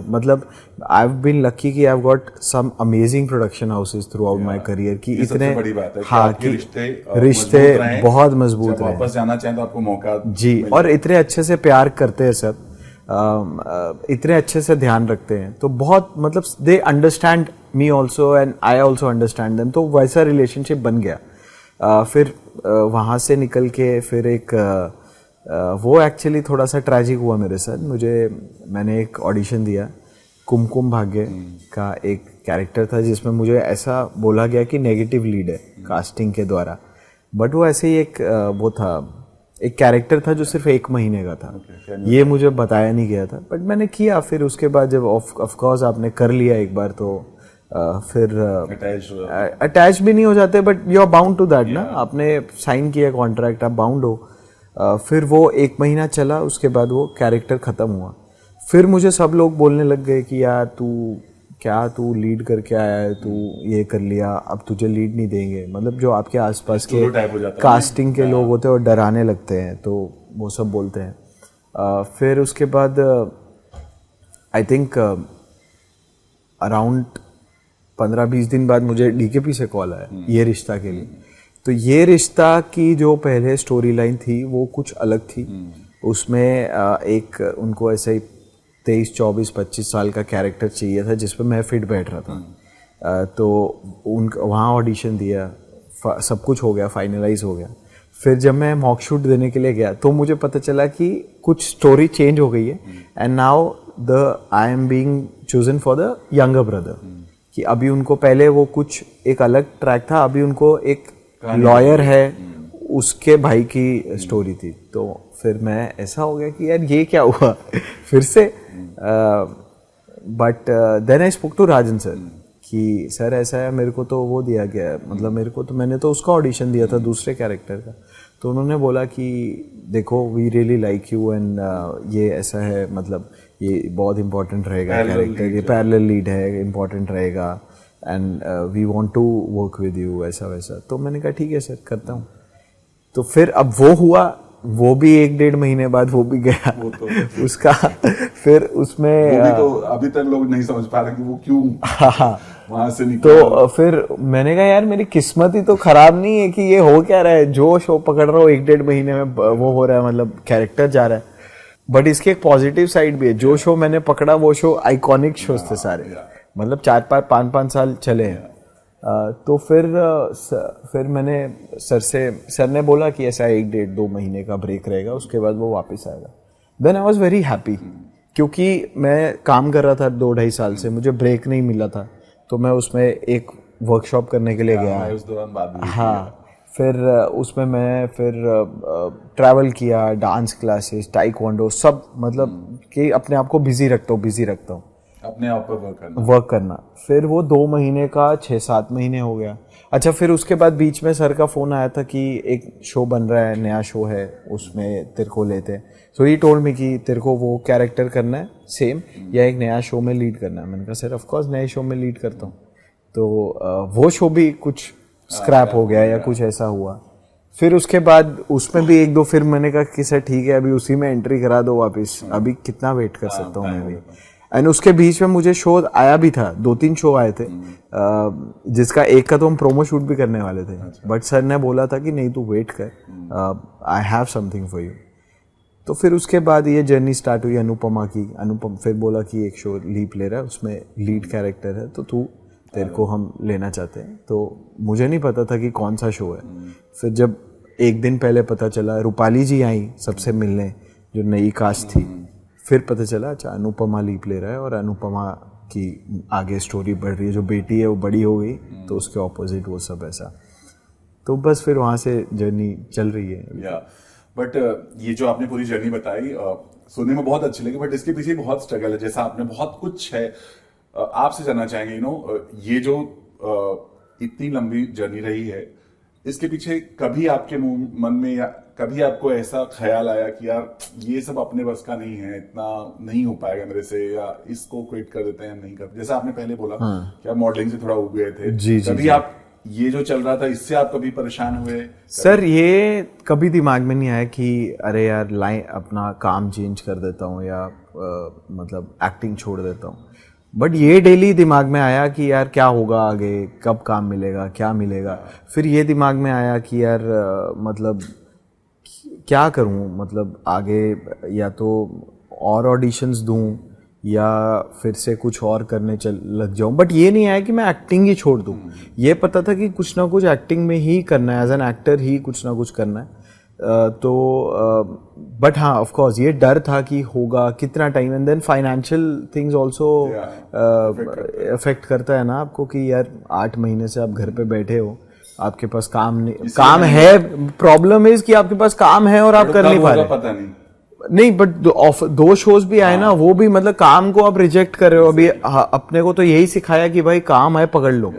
मतलब आई हैव बीन लकी कि I have got some amazing production houses throughout my career कि ये इतने सबसे बड़ी बात है कि हाँ आपके कि रिश्ते मजबूत रहे, बहुत मजबूत जब रहे, वापस जाना चाहें तो आपको मौका जी, और इतने अच्छे से प्यार करते हैं सब, इतने अच्छे से ध्यान रखते हैं, तो बहुत मतलब they understand me also and I also understand them, तो वैसा रिलेशनशिप बन गया। फिर वहाँ से निकल के फिर एक वो एक्चुअली थोड़ा सा ट्रैजिक हुआ मेरे साथ। मैंने एक ऑडिशन दिया, कुमकुम भाग्य का एक कैरेक्टर था जिसमें मुझे ऐसा बोला गया कि नेगेटिव लीड है कास्टिंग के द्वारा, बट वो ऐसे ही एक वो था, एक कैरेक्टर था जो सिर्फ 1 महीने का था, ये मुझे बताया नहीं गया था, बट मैंने किया। फिर उसके बाद जब ऑफ कोर्स आपने कर लिया एक बार तो फिर अटैच भी नहीं हो जाते, but you are bound to that ना, आपने साइन किया कॉन्ट्रैक्ट, आप बाउंड हो। फिर वो 1 महीना चला, उसके बाद वो कैरेक्टर खत्म हुआ। फिर मुझे सब लोग बोलने लग गए कि यार तू लीड करके आया है, तू ये कर लिया, अब तुझे लीड नहीं देंगे, मतलब जो आपके आसपास के कास्टिंग के लोग होते हैं और डराने लगते हैं, तो वो सब बोलते हैं। फिर उसके बाद आई थिंक अराउंड 15-20 दिन बाद मुझे डीकेपी से कॉल आया ये रिश्ता के लिए। तो ये रिश्ता की जो पहले स्टोरी लाइन थी वो कुछ अलग थी, उसमें एक उनको ऐसे ही 23, 24, 25 साल का कैरेक्टर चाहिए था जिस पर मैं फिट बैठ रहा था। तो वहाँ ऑडिशन दिया, सब कुछ हो गया, फाइनलाइज हो गया। फिर जब मैं मॉक शूट देने के लिए गया तो मुझे पता चला कि कुछ स्टोरी चेंज हो गई है and now I am being chosen for the younger brother, कि अभी उनको पहले वो कुछ एक अलग ट्रैक था, अभी उनको एक लॉयर है उसके भाई की स्टोरी थी। तो फिर मैं ऐसा हो गया कि यार ये क्या हुआ फिर से। But then I spoke to Rajan sir कि सर ऐसा है, मेरे को तो वो दिया गया, मतलब मेरे को तो, मैंने तो उसका ऑडिशन दिया था दूसरे कैरेक्टर का, तो उन्होंने बोला कि देखो we really like you and ये ऐसा है, मतलब ये बहुत इंपॉर्टेंट रहेगा कैरेक्टर, ये पैरेलल लीड है, इंपॉर्टेंट रहेगा and we want to work with you, ऐसा वैसा। तो मैंने कहा ठीक है सर, करता हूँ। तो फिर अब वो हुआ, वो भी 1-1.5 महीने बाद वो भी गया, वो तो उसका फिर उसमें वो भी तो अभी तक लोग नहीं समझ पा रहे कि वो क्यों वहां से निकला। तो फिर मैंने कहा यार मेरी किस्मत ही तो खराब नहीं है कि ये हो क्या रहा है, जो शो पकड़ रहा हूँ 1-1.5 महीने में वो हो रहा है, मतलब कैरेक्टर जा रहा है। बट इसकी एक पॉजिटिव साइड भी है, जो शो मैंने पकड़ा वो शो आइकॉनिक शोज थे सारे, मतलब 4-5 साल चले हैं। तो फिर मैंने सर ने बोला कि ऐसा 1-1.5-2 महीने का ब्रेक रहेगा, उसके बाद वो वापस आएगा। Then I was very happy, क्योंकि मैं काम कर रहा था 2-2.5 साल से, मुझे ब्रेक नहीं मिला था, तो मैं उसमें एक वर्कशॉप करने के लिए गया उस दौरान बात भी हाँ। फिर उसमें मैं फिर ट्रैवल किया, डांस क्लासेस, टाइक्वांडो, सब, मतलब कि अपने आप को बिजी रखता हूँ अपने आप पर वर्क करना। फिर वो 2 महीने का 6-7 महीने हो गया। अच्छा, फिर उसके बाद बीच में सर का फोन आया था कि एक शो बन रहा है, नया शो है, उसमें तेरे को लेते हैं। सो ही टोल्ड मी कि तेरे को वो कैरेक्टर करना है सेम, या एक नया शो में लीड करना है। मैंने कहा सर ऑफ कोर्स नए शो में लीड करता हूँ। तो वो शो भी कुछ स्क्रैप हो गया या कुछ ऐसा हुआ। फिर उसके बाद उसमें भी 1-2, फिर मैंने कहा कि सर ठीक है, अभी उसी में एंट्री करा दो वापस, अभी कितना वेट कर सकता हूँ मैं भी। एंड उसके बीच में मुझे शो आया भी था, 2-3 शो आए थे, जिसका एक का तो हम प्रोमो शूट भी करने वाले थे, बट सर ने बोला था कि नहीं तू वेट कर, I have something for you. तो फिर उसके बाद ये जर्नी स्टार्ट हुई अनुपमा की। अनुपम फिर बोला कि एक शो लीप ले रहा है, उसमें लीड कैरेक्टर है, तो तेरे को हम लेना चाहते हैं। तो मुझे नहीं पता था कि कौन सा शो है। फिर जब 1 दिन पहले पता चला, रूपाली जी आई सबसे मिलने, जो नई कास्ट थी, फिर पता चला अच्छा अनुपमा लीप ले रहा है और अनुपमा की आगे स्टोरी बढ़ रही है, जो बेटी है वो बड़ी हो गई, तो उसके ऑपोजिट वो सब ऐसा। तो बस फिर वहाँ से जर्नी चल रही है। बट ये जो आपने पूरी जर्नी बताई सुनने में बहुत अच्छी लगी, बट इसके पीछे बहुत स्ट्रगल है, जैसा आपने बहुत कुछ है। आपसे जानना चाहेंगे ये जो इतनी लंबी जर्नी रही है, इसके पीछे कभी आपके मन में या कभी आपको ऐसा ख्याल आया कि यार ये सब अपने बस का नहीं है, इतना नहीं हो पाएगा मेरे से, या इसको क्विट कर देते हैं, नहीं करते? जैसा आपने पहले बोला कि आप मॉडलिंग से थोड़ा उब गए थे, जी, कभी जी, आप ये जो चल रहा था इससे आप कभी परेशान हुए? सर ये कभी दिमाग में नहीं आया कि अरे यार लाइन अपना काम चेंज कर देता हूँ या मतलब एक्टिंग छोड़ देता हूँ, बट ये डेली दिमाग में आया कि यार क्या होगा आगे, कब काम मिलेगा, क्या मिलेगा। फिर ये दिमाग में आया कि यार मतलब क्या करूँ, मतलब आगे या तो और ऑडिशंस दूँ या फिर से कुछ और करने लग जाऊं। बट ये नहीं आया कि मैं एक्टिंग ही छोड़ दूं। ये पता था कि कुछ ना कुछ एक्टिंग में ही करना है, एज एन एक्टर ही कुछ ना कुछ करना है। बट हाँ ऑफ कोर्स ये डर था कि होगा कितना time, and then financial things also affect करता है ना आपको कि यार 8 महीने से आप घर पे बैठे हो, आपके पास काम नहीं, काम है, प्रॉब्लम इज कि आपके पास काम है और आप कर नहीं पा रहे। पता नहीं बट 2 शोज भी आए ना, वो भी मतलब काम को आप रिजेक्ट कर रहे हो। अभी अपने को तो यही सिखाया कि भाई काम है पकड़ लो।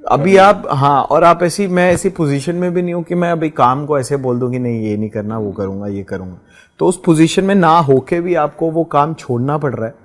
अभी आप हाँ, और आप मैं ऐसी पोजीशन में भी नहीं हूं कि मैं अभी काम को ऐसे बोल दूं कि नहीं ये नहीं करना, वो करूंगा, ये करूंगा। तो उस पोजीशन में ना होके भी आपको वो काम छोड़ना पड़ रहा है,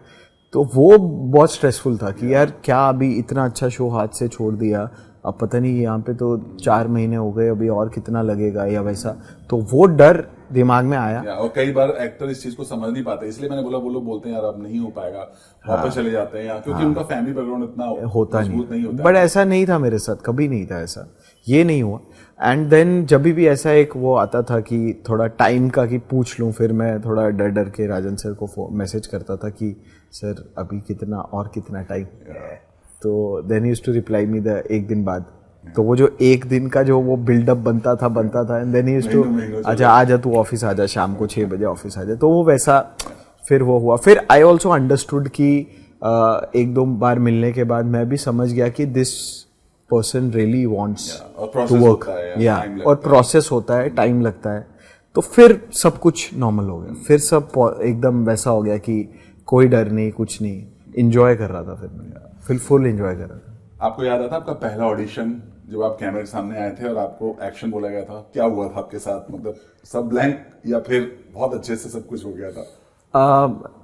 तो वो बहुत स्ट्रेसफुल था कि यार क्या अभी इतना अच्छा शो हाथ से छोड़ दिया, अब पता नहीं यहाँ पे तो 4 महीने हो गए, अभी और कितना लगेगा या वैसा। तो वो डर दिमाग में आया। और कई बार एक्टर इस चीज को समझ नहीं पाते, इसलिए मैंने बोला वो लोग बोलते हैं यार अब नहीं हो पाएगा, वापस चले जाते हैं, या क्योंकि उनका फैमिली बैकग्राउंड इतना होता नहीं होता। बट ऐसा नहीं था मेरे साथ, कभी नहीं था ऐसा, ये नहीं हुआ। एंड देन जब भी ऐसा एक वो आता था कि थोड़ा टाइम का कि पूछ लूं, फिर मैं थोड़ा डर डर के राजन सर को मैसेज करता था कि सर अभी कितना टाइम, तो then used to reply me the एक दिन बाद। तो वो जो एक दिन का जो वो बिल्डअप बनता था, एंड देन यूज्ड टू अच्छा आजा तू ऑफिस आजा, शाम को 6 बजे ऑफिस आजा। तो वो वैसा फिर वो हुआ। फिर आई ऑल्सो अंडरस्टूड कि 1-2 बार मिलने के बाद मैं भी समझ गया कि this person really wants to work, या और प्रोसेस होता है, टाइम लगता है। तो फिर सब कुछ नॉर्मल हो गया, फिर सब एकदम वैसा हो गया कि कोई डर नहीं, कुछ नहीं, इंजॉय कर रहा था। फिर फुल इंजॉय कर रहा था। आपको याद आता आपका पहला ऑडिशन जब आप कैमरे के सामने आए थे और आपको एक्शन बोला गया था, क्या हुआ था आपके साथ? मतलब सब ब्लैंक या फिर बहुत अच्छे से सब कुछ हो गया था?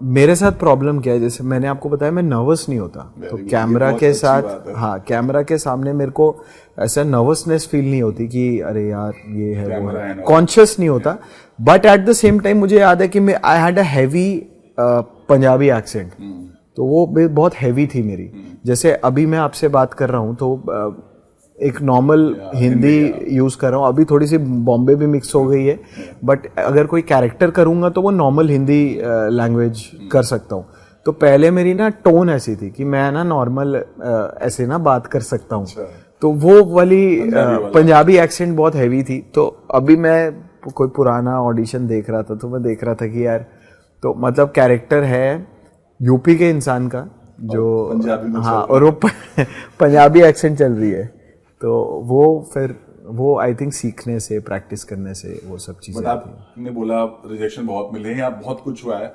मेरे साथ प्रॉब्लम क्या है, जैसे मैंने आपको बताया मैं नर्वस नहीं होता, तो कैमरा के साथ हाँ कैमरा के सामने मेरे को ऐसा नर्वसनेस फील नहीं होती कि अरे यार ये है वो है, कॉन्शियस नहीं होता। But at the same time मुझे याद है कि मैं I had a heavy Punjabi accent, तो वो बहुत हैवी थी मेरी। जैसे अभी मैं आपसे बात कर रहा हूँ तो एक नॉर्मल हिंदी यूज कर रहा हूँ, अभी थोड़ी सी बॉम्बे भी मिक्स हो गई है, बट अगर कोई कैरेक्टर करूंगा तो वो नॉर्मल हिंदी लैंग्वेज कर सकता हूँ। तो पहले मेरी ना टोन ऐसी थी कि मैं ना नॉर्मल ऐसे ना बात कर सकता हूँ, तो वो वाली पंजाबी एक्सेंट बहुत हैवी थी। तो अभी मैं कोई पुराना ऑडिशन देख रहा था, तो मैं देख रहा था कि यार तो मतलब कैरेक्टर है यूपी के इंसान का जो हाँ, और वो पंजाबी एक्सेंट चल रही है, तो वो फिर वो आई थिंक सीखने से, प्रैक्टिस करने से वो सब चीजें। आपने बोला रिजेक्शन बहुत मिले हैं या बहुत कुछ हुआ है,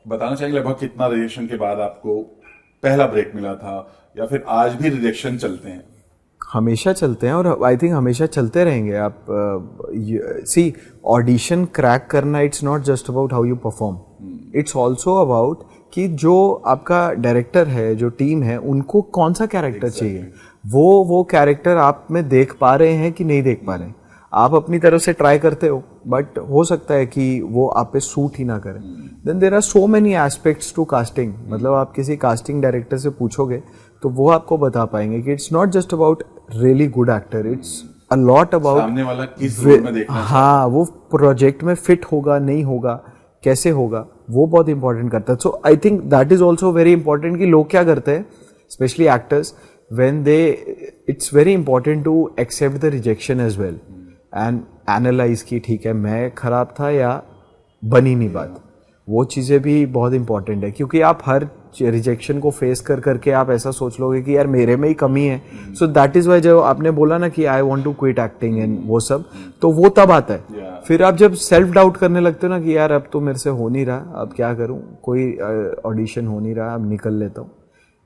बताना चाहिए लगभग कितना रिजेक्शन के बाद आपको पहला ब्रेक मिला था, या फिर आज भी रिजेक्शन चलते हैं? हमेशा चलते हैं और आई थिंक हमेशा चलते रहेंगे। आप सी ऑडिशन क्रैक करना, it's not just about how you perform, it's also about कि जो आपका डायरेक्टर है, जो टीम है, उनको कौन सा कैरेक्टर चाहिए, वो कैरेक्टर आप में देख पा रहे हैं कि नहीं देख पा रहे हैं। आप अपनी तरफ से ट्राई करते हो, बट हो सकता है कि वो आप पे सूट ही ना करे। Then there are so many aspects to casting, मतलब आप किसी कास्टिंग डायरेक्टर से पूछोगे तो वो आपको बता पाएंगे कि it's not just about really good actor, it's a lot about सामने वाला किस रोल में देखना है। हाँ, वो प्रोजेक्ट में फिट होगा नहीं होगा, कैसे होगा, वो बहुत इंपॉर्टेंट करता है। So I think that is also very important कि लोग क्या करते हैं, specially actors, when it's very important to accept the rejection as well and analyze कि ठीक है मैं खराब था या बनी नहीं बात। वो चीज़ें भी बहुत इंपॉर्टेंट है, क्योंकि आप हर रिजेक्शन को फेस करके आप ऐसा सोच लोगे कि यार मेरे में ही कमी है। सो दैट इज वाई, जब आपने बोला ना कि I want to quit acting and वो सब, तो वो तब आता है। फिर आप जब सेल्फ डाउट करने लगते हो ना कि यार अब तो मेरे से हो नहीं रहा, अब क्या करूं, कोई ऑडिशन हो नहीं रहा, अब निकल लेता हूँ।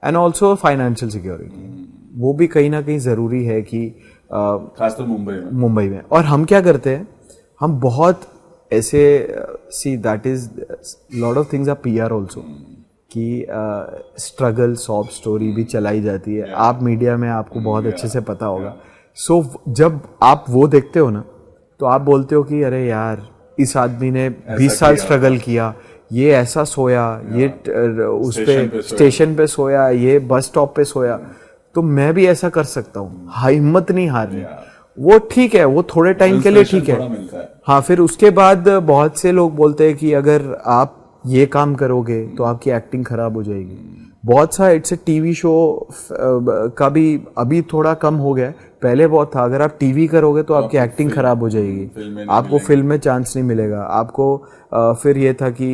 एंड ऑल्सो फाइनेंशियल सिक्योरिटी, वो भी कहीं ना कहीं जरूरी है कि खासकर मुंबई में। और हम क्या करते हैं, हम बहुत ऐसे see that is lot of things are PR also, कि स्ट्रगल सॉफ्ट स्टोरी भी चलाई जाती है। आप मीडिया में आपको बहुत अच्छे से पता होगा। सो जब आप वो देखते हो ना तो आप बोलते हो कि अरे यार इस आदमी ने 20 साल स्ट्रगल किया, ये ऐसा सोया, ये उस पे स्टेशन पे सोया, ये बस स्टॉप पे सोया, तो मैं भी ऐसा कर सकता हूँ। हिम्मत नहीं हारनी। वो ठीक है, वो थोड़े टाइम के लिए ठीक है। हाँ, फिर उसके बाद बहुत से लोग बोलते हैं कि अगर आप ये काम करोगे तो आपकी एक्टिंग खराब हो जाएगी। बहुत सा इट्स ए टीवी शो का भी अभी थोड़ा कम हो गया है, पहले बहुत था। अगर आप टीवी करोगे तो आपकी एक्टिंग खराब हो जाएगी, आपको फिल्म में चांस नहीं मिलेगा आपको। फिर ये था कि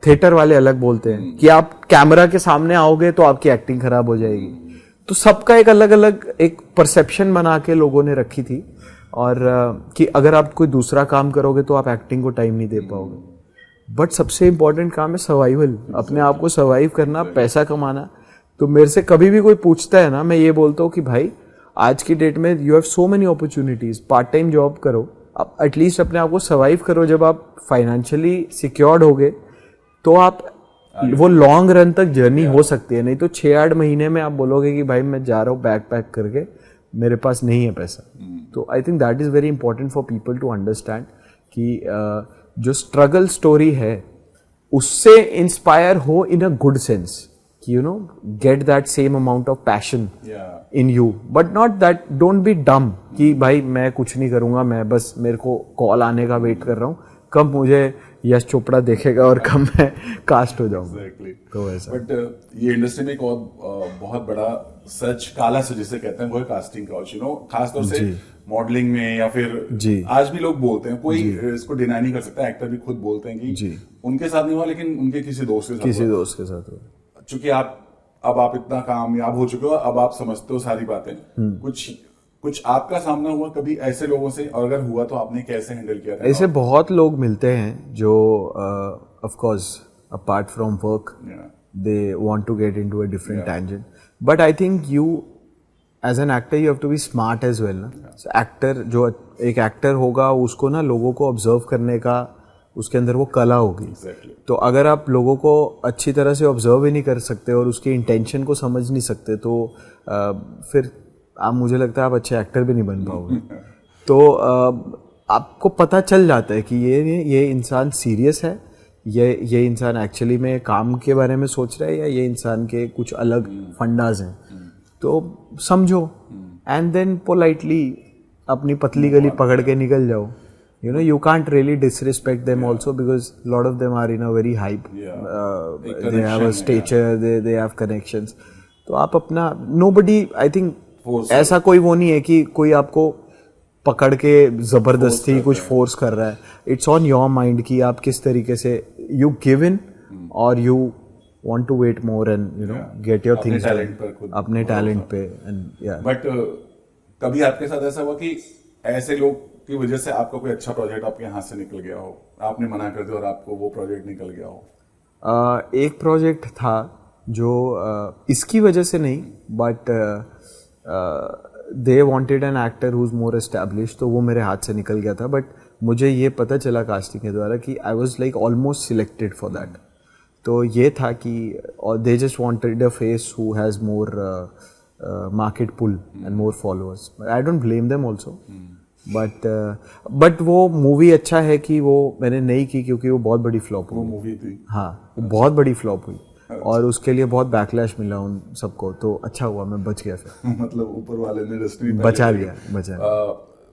थिएटर वाले अलग बोलते हैं कि आप कैमरा के सामने आओगे तो आपकी एक्टिंग खराब हो जाएगी। तो सबका एक अलग अलग एक परसेप्शन बना के लोगों ने रखी थी, और कि अगर आप कोई दूसरा काम करोगे तो आप एक्टिंग को टाइम नहीं दे पाओगे। बट सबसे इंपॉर्टेंट काम है सर्वाइवल, अपने आप को सर्वाइव करना, पैसा कमाना। तो मेरे से कभी भी कोई पूछता है ना, मैं ये बोलता हूँ कि भाई आज की डेट में you have so many opportunities, part time job करो, आप एटलीस्ट अपने आप को सर्वाइव करो। जब आप फाइनेंशियली सिक्योर्ड होगे तो आप वो लॉन्ग रन तक जर्नी हो सकती है। नहीं तो 6-8 महीने में आप बोलोगे कि भाई मैं जा रहा हूँ बैग पैक करके, मेरे पास नहीं है पैसा। तो I think that is very important for people to understand कि जो स्ट्रगल स्टोरी है उससे इंस्पायर हो इन अ गुड सेंस, कि you know get that same amount of passion in you, but not that don't be dumb कि भाई मैं कुछ नहीं करूंगा, मैं बस मेरे को कॉल आने का वेट कर रहा हूँ, कब मुझे यश चोपड़ा देखेगा और कब मैं कास्ट हो जाऊंगा। तो ऐसा। बट ये इंडस्ट्री में एक और बहुत बड़ा सच, काला सच जिसे कहते हैं, वो है कास्टिंग काउच। यू नो, खासतौर से मॉडलिंग में या फिर आज भी लोग बोलते हैं, कोई इसको डिनाई नहीं कर सकता, एक्टर भी खुद बोलते हैं कि उनके साथ नहीं हुआ लेकिन उनके किसी दोस्त के साथ हुआ। चूंकि अब आप इतना कामयाब हो चुके हो, अब आप समझते हो सारी बातें। कुछ आपका सामना हुआ कभी ऐसे लोगों से, और अगर हुआ तो आपने कैसे हैंडल किया था? ऐसे बहुत लोग मिलते हैं जो of course apart from work they want to get into a different tangent, but I think you as an actor you have to be smart as well ना। एक्टर जो एक एक्टर होगा उसको ना लोगों को ऑब्जर्व करने का उसके अंदर वो कला होगी। तो अगर आप लोगों को अच्छी तरह से ऑब्जर्व ही नहीं कर सकते और उसके इंटेंशन को समझ नहीं सकते तो फिर आप, मुझे लगता है आप अच्छे एक्टर भी नहीं बन पाओगे। तो आपको पता चल जाता है कि ये इंसान सीरियस है, ये इंसान एक्चुअली में काम के बारे में सोच रहा है, या ये इंसान के कुछ अलग फंडाज हैं। तो समझो एंड देन पोलाइटली अपनी पतली गली पकड़ के निकल जाओ। You know, you can't really disrespect them also because a lot of them are in a very hype. They have a stature, they have connections. तो आप अपना nobody, I think ऐसा कोई वो नहीं है कि कोई आपको पकड़ के जबरदस्ती कुछ फोर्स कर रहा है। It's on your mind कि आप किस तरीके से you give in or you want to wait more and you know get your things done अपने टैलेंट पे। and yeah. But कभी आपके साथ ऐसा हुआ कि ऐसे लोग की वजह से आपका कोई अच्छा प्रोजेक्ट आपके हाथ से निकल गया हो, आपने मना कर दिया और आपको वो प्रोजेक्ट निकल गया हो? एक प्रोजेक्ट था जो इसकी वजह से नहीं, but they wanted an actor who is more established, तो वो मेरे हाथ से निकल गया था। बट मुझे ये पता चला कास्टिंग के द्वारा कि I was like almost selected for that. तो ये था कि they just wanted a face who has more market pull and more followers. I don't blame them also, but वो मूवी अच्छा है कि वो मैंने नहीं की क्योंकि वो बहुत बड़ी फ्लॉप हुई। वो मूवी थी, हाँ, वो बहुत बड़ी फ्लॉप हुई और उसके लिए बहुत बैकलैश मिला उन सबको। तो अच्छा हुआ मैं बच गया फिर। मतलब ऊपर वाले ने इंडस्ट्री बचा लिया।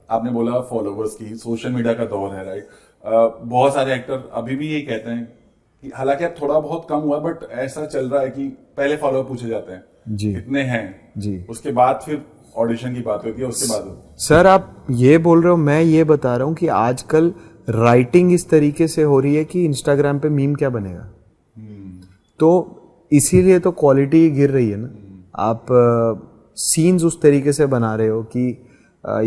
आपने बोला फॉलोवर्स की, सोशल मीडिया का दौर है, राइट? बहुत सारे एक्टर अभी भी यही कहते हैं कि हालांकि अब थोड़ा बहुत कम हुआ, बट ऐसा चल रहा है कि पहले फॉलोवर पूछे जाते हैं जी, कितने हैं जी, उसके बाद फिर ऑडिशन की बात होती है, उसके बाद। सर आप ये बोल रहे हो, मैं ये बता रहा हूँ कि आजकल राइटिंग इस तरीके से हो रही है कि इंस्टाग्राम पे मीम क्या बनेगा। तो इसीलिए तो क्वालिटी गिर रही है ना। आप सीन्स उस तरीके से बना रहे हो कि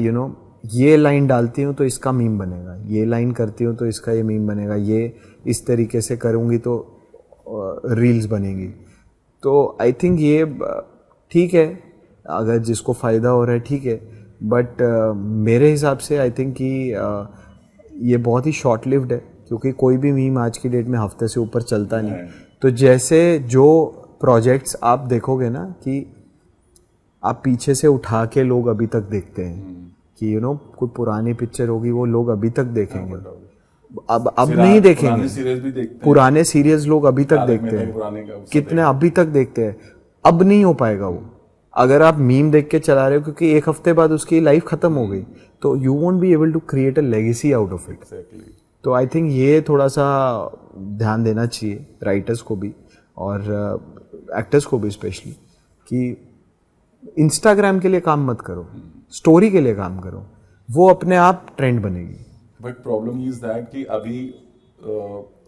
यू नो ये लाइन डालती हूँ तो इसका मीम बनेगा, ये लाइन करती हूँ तो इसका ये मीम बनेगा, ये इस तरीके से करूँगी तो रील्स बनेगी। तो आई थिंक ये ठीक है, अगर जिसको फ़ायदा हो रहा है ठीक है, बट मेरे हिसाब से आई थिंक कि ये बहुत ही शॉर्ट लिव्ड है, क्योंकि कोई भी मीम आज की डेट में हफ्ते से ऊपर चलता नहीं। तो जैसे जो प्रोजेक्ट्स आप देखोगे ना कि आप पीछे से उठा के लोग अभी तक देखते हैं कि कोई पुरानी पिक्चर होगी वो लोग अभी तक देखेंगे, अब नहीं देखेंगे। पुराने सीरियल्स लोग अभी तक देखते हैं, कितने अभी तक देखते हैं। अब नहीं हो पाएगा वो, अगर आप मीम देख के चला रहे हो, क्योंकि एक हफ्ते बाद उसकी लाइफ खत्म हो गई, तो you won't be able to create a legacy out of it. तो आई थिंक ये थोड़ा सा ध्यान देना चाहिए राइटर्स को भी और एक्टर्स को भी स्पेशली, कि इंस्टाग्राम के लिए काम मत करो, स्टोरी के लिए काम करो, वो अपने आप ट्रेंड बनेगी। बट प्रॉब्लम इज दैट कि अभी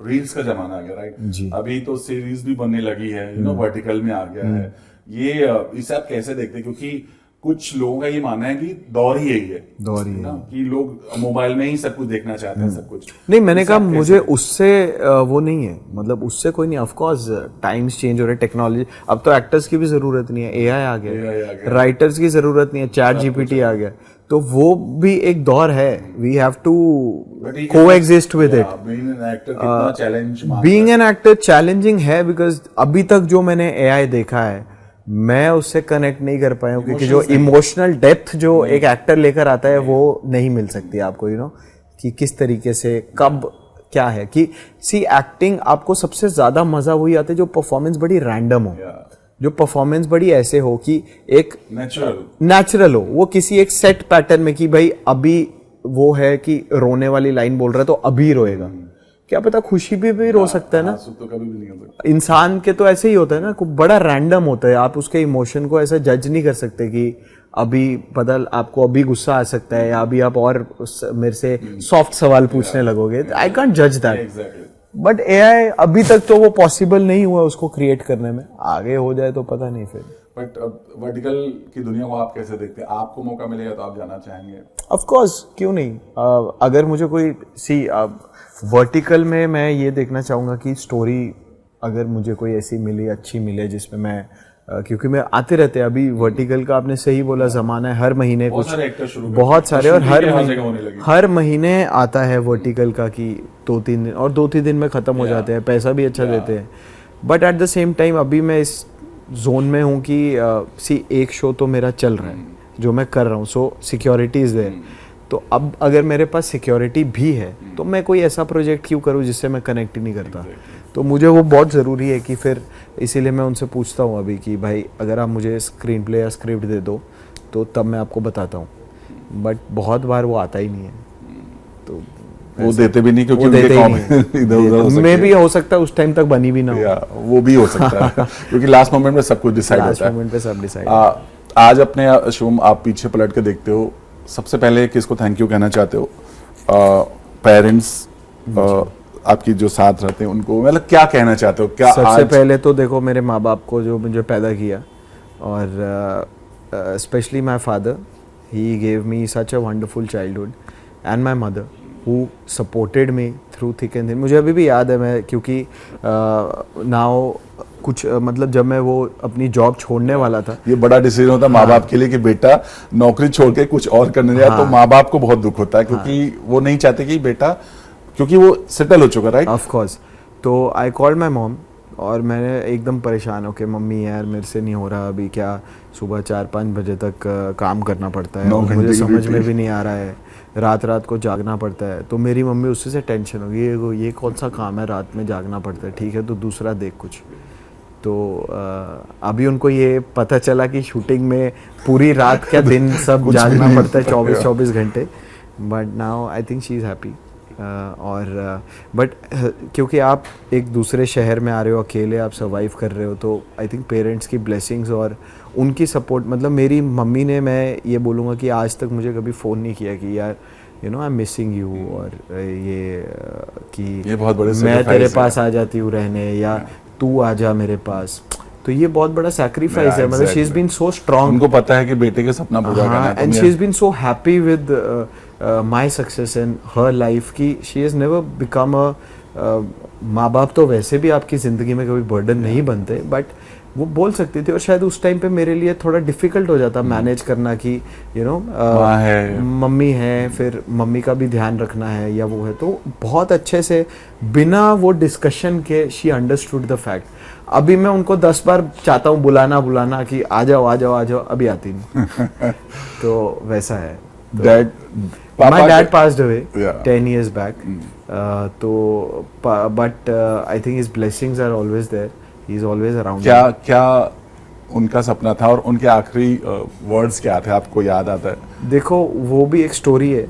रील्स का जमाना आ गया, राइट जी। अभी तो सीरीज भी बनने लगी है, वर्टिकल में आ गया है ये। इसे आप कैसे देखते हैं? क्योंकि कुछ लोगों का ये मानना है कि दौर ही यही है, दौर ही है कि लोग मोबाइल में ही सब कुछ देखना चाहते हैं, सब कुछ। नहीं, मैंने कहा मुझे उससे वो नहीं है, मतलब उससे कोई नहीं। ऑफ कोर्स टाइम्स चेंज हो रहे, टेक्नोलॉजी, अब तो एक्टर्स की भी जरूरत नहीं है, एआई आ गया, राइटर्स की जरूरत नहीं है, चैट जीपीटी आ गया, तो वो भी एक दौर है। We have to coexist with it. Being an actor challenging है, बिकॉज अभी तक जो मैंने एआई देखा है मैं उससे कनेक्ट नहीं कर पाया हूँ, क्योंकि जो इमोशनल डेप्थ जो एक एक्टर लेकर आता है वो नहीं मिल सकती आपको, कि किस तरीके से कब क्या है। कि सी एक्टिंग आपको सबसे ज्यादा मजा वही आता है जो परफॉर्मेंस बड़ी रैंडम हो, जो परफॉर्मेंस बड़ी ऐसे हो कि एक नेचुरल हो, वो किसी एक सेट पैटर्न में, कि भाई अभी वो है कि रोने वाली लाइन बोल रहा है तो अभी रोएगा, क्या पता खुशी भी रो सकता है ना, तो कभी भी नहीं हो सकता। इंसान के तो ऐसे ही होता है ना, बड़ा रैंडम होता है, आप उसके इमोशन को ऐसा जज नहीं कर सकते कि अभी बदल आपको अभी गुस्सा आ सकता है या अभी आप और मेरे से सॉफ्ट सवाल पूछने लगोगे। आई कांट जज दैट। बट एआई अभी तक तो वो पॉसिबल नहीं हुआ उसको क्रिएट करने में, आगे हो जाए तो पता नहीं फिर। बट वर्टिकल की दुनिया को आप कैसे देखते हैं? आपको मौका मिलेगा तो आप जाना चाहेंगे? ऑफ कोर्स, क्यों नहीं। अगर मुझे कोई वर्टिकल में मैं ये देखना चाहूंगा कि स्टोरी अगर मुझे कोई ऐसी मिले, अच्छी मिले, जिसमें मैं क्योंकि मैं आते रहते हैं अभी वर्टिकल का, आपने सही बोला, जमाना है, हर महीने कुछ बहुत सारे, और हर महीने आता है वर्टिकल का कि 2-3 दिन, और 2-3 दिन में खत्म हो जाते हैं, पैसा भी अच्छा देते हैं। But at the same time अभी मैं इस जोन में हूँ कि एक शो तो मेरा चल रहा है जो मैं कर रहा हूँ, सो सिक्योरिटी इज देयर। तो अब अगर मेरे पास सिक्योरिटी भी है तो मैं कोई ऐसा प्रोजेक्ट क्यों करूँ जिससे मैं कनेक्ट ही नहीं करता। तो मुझे वो बहुत ज़रूरी है कि फिर इसीलिए मैं उनसे पूछता हूँ अभी कि भाई अगर आप मुझे स्क्रीन प्ले या स्क्रिप्ट दे दो तो तब मैं आपको बताता हूँ। बट बहुत बार वो आता ही नहीं है, तो वो देते भी नहीं, क्योंकि उनके में भी हो सकता है उस टाइम तक बनी भी ना हो, वो भी हो सकता है क्योंकि लास्ट मोमेंट में सब कुछ डिसाइड होता है, लास्ट मोमेंट पे सब डिसाइड। आज अपने शुभम आप पीछे पलट के देखते हो, सबसे पहले किसको थैंक यू कहना चाहते हो? पेरेंट्स आपकी जो साथ रहते हैं उनको, मतलब क्या कहना चाहते हो? क्या सबसे पहले तो देखो मेरे माँ बाप को जो मुझे पैदा किया, और specially my father, he gave me such a wonderful childhood, and my mother who supported me through thick and thin. मुझे अभी भी याद है, मैं क्योंकि नाउ कुछ मतलब जब मैं वो अपनी जॉब छोड़ने वाला था, ये बड़ा डिसीजन होता है माँ बाप के लिए कि बेटा नौकरी छोड़ के कुछ और करने जाए, तो माँ बाप को बहुत दुख होता है क्योंकि वो नहीं चाहते कि बेटा, क्योंकि वो सेटल हो चुका, राइट? Of course. तो आई कॉल्ड माय मॉम और मैंने एकदम परेशान हो के, मम्मी यार मेरे से नहीं हो रहा अभी, क्या सुबह 4-5 बजे तक काम करना पड़ता है, मुझे समझ में भी नहीं आ रहा है, रात को जागना पड़ता है। तो मेरी मम्मी उससे से टेंशन हो गई, ये कौन सा काम है रात में जागना पड़ता है, ठीक है तो दूसरा देख कुछ। तो अभी उनको ये पता चला कि शूटिंग में पूरी रात क्या दिन सब जागना पड़ता है 24 घंटे। But now I think she is happy. और बट क्योंकि आप एक दूसरे शहर में आ रहे हो, अकेले आप सर्वाइव कर रहे हो, तो आई थिंक पेरेंट्स की ब्लेसिंग्स और उनकी सपोर्ट, मतलब मेरी मम्मी ने, मैं ये बोलूँगा कि आज तक मुझे कभी फ़ोन नहीं किया कि यार you know I am missing you, और ये बहुत बड़े मैं तेरे पास आ जाती हूँ रहने, या तू आ जा मेरे पास। तो ये बहुत बड़ा सैक्रिफाइस है, मतलब she is been so strong. उनको पता है कि बेटे के सपना पूरा करना है, and she is been so happy with my success in her life की she has never become a, माँ बाप तो वैसे भी आपकी जिंदगी में कभी बर्डन नहीं बनते, बट वो बोल सकती थी, और शायद उस टाइम पे मेरे लिए थोड़ा डिफिकल्ट हो जाता मैनेज करना कि माँ है, मम्मी है, फिर मम्मी का भी ध्यान रखना है या वो है। तो बहुत अच्छे से बिना वो डिस्कशन के शी अंडरस्टूड द फैक्ट। अभी मैं उनको 10 बार चाहता हूँ बुलाना कि आ जाओ आ जाओ आ जाओ, अभी आती नहीं। तो वैसा है। Dad, My dad passed away Yeah. 10 years back. But I think his blessings are always there. He's always around. क्या क्या उनका सपना था और उनके आखिरी वर्ड्स क्या थे, आपको याद आता है? देखो वो भी एक स्टोरी है।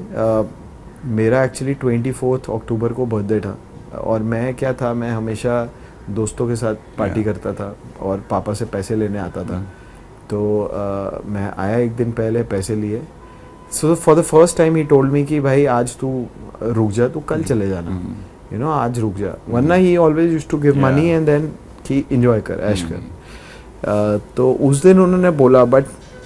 मेरा एक्चुअली 24 अक्टूबर को बर्थडे था, और मैं क्या था, मैं हमेशा दोस्तों के साथ पार्टी करता था और पापा से पैसे लेने आता था। तो मैं आया एक दिन पहले, पैसे लिए। So for the first time he told me कि भाई आज तू रुक जा, तू कल चले जाना, आज रुक जा, वरना he always used to give money and then कि एंजॉय कर, ऐश कर। तो उस दिन उन्होंने बोला, बट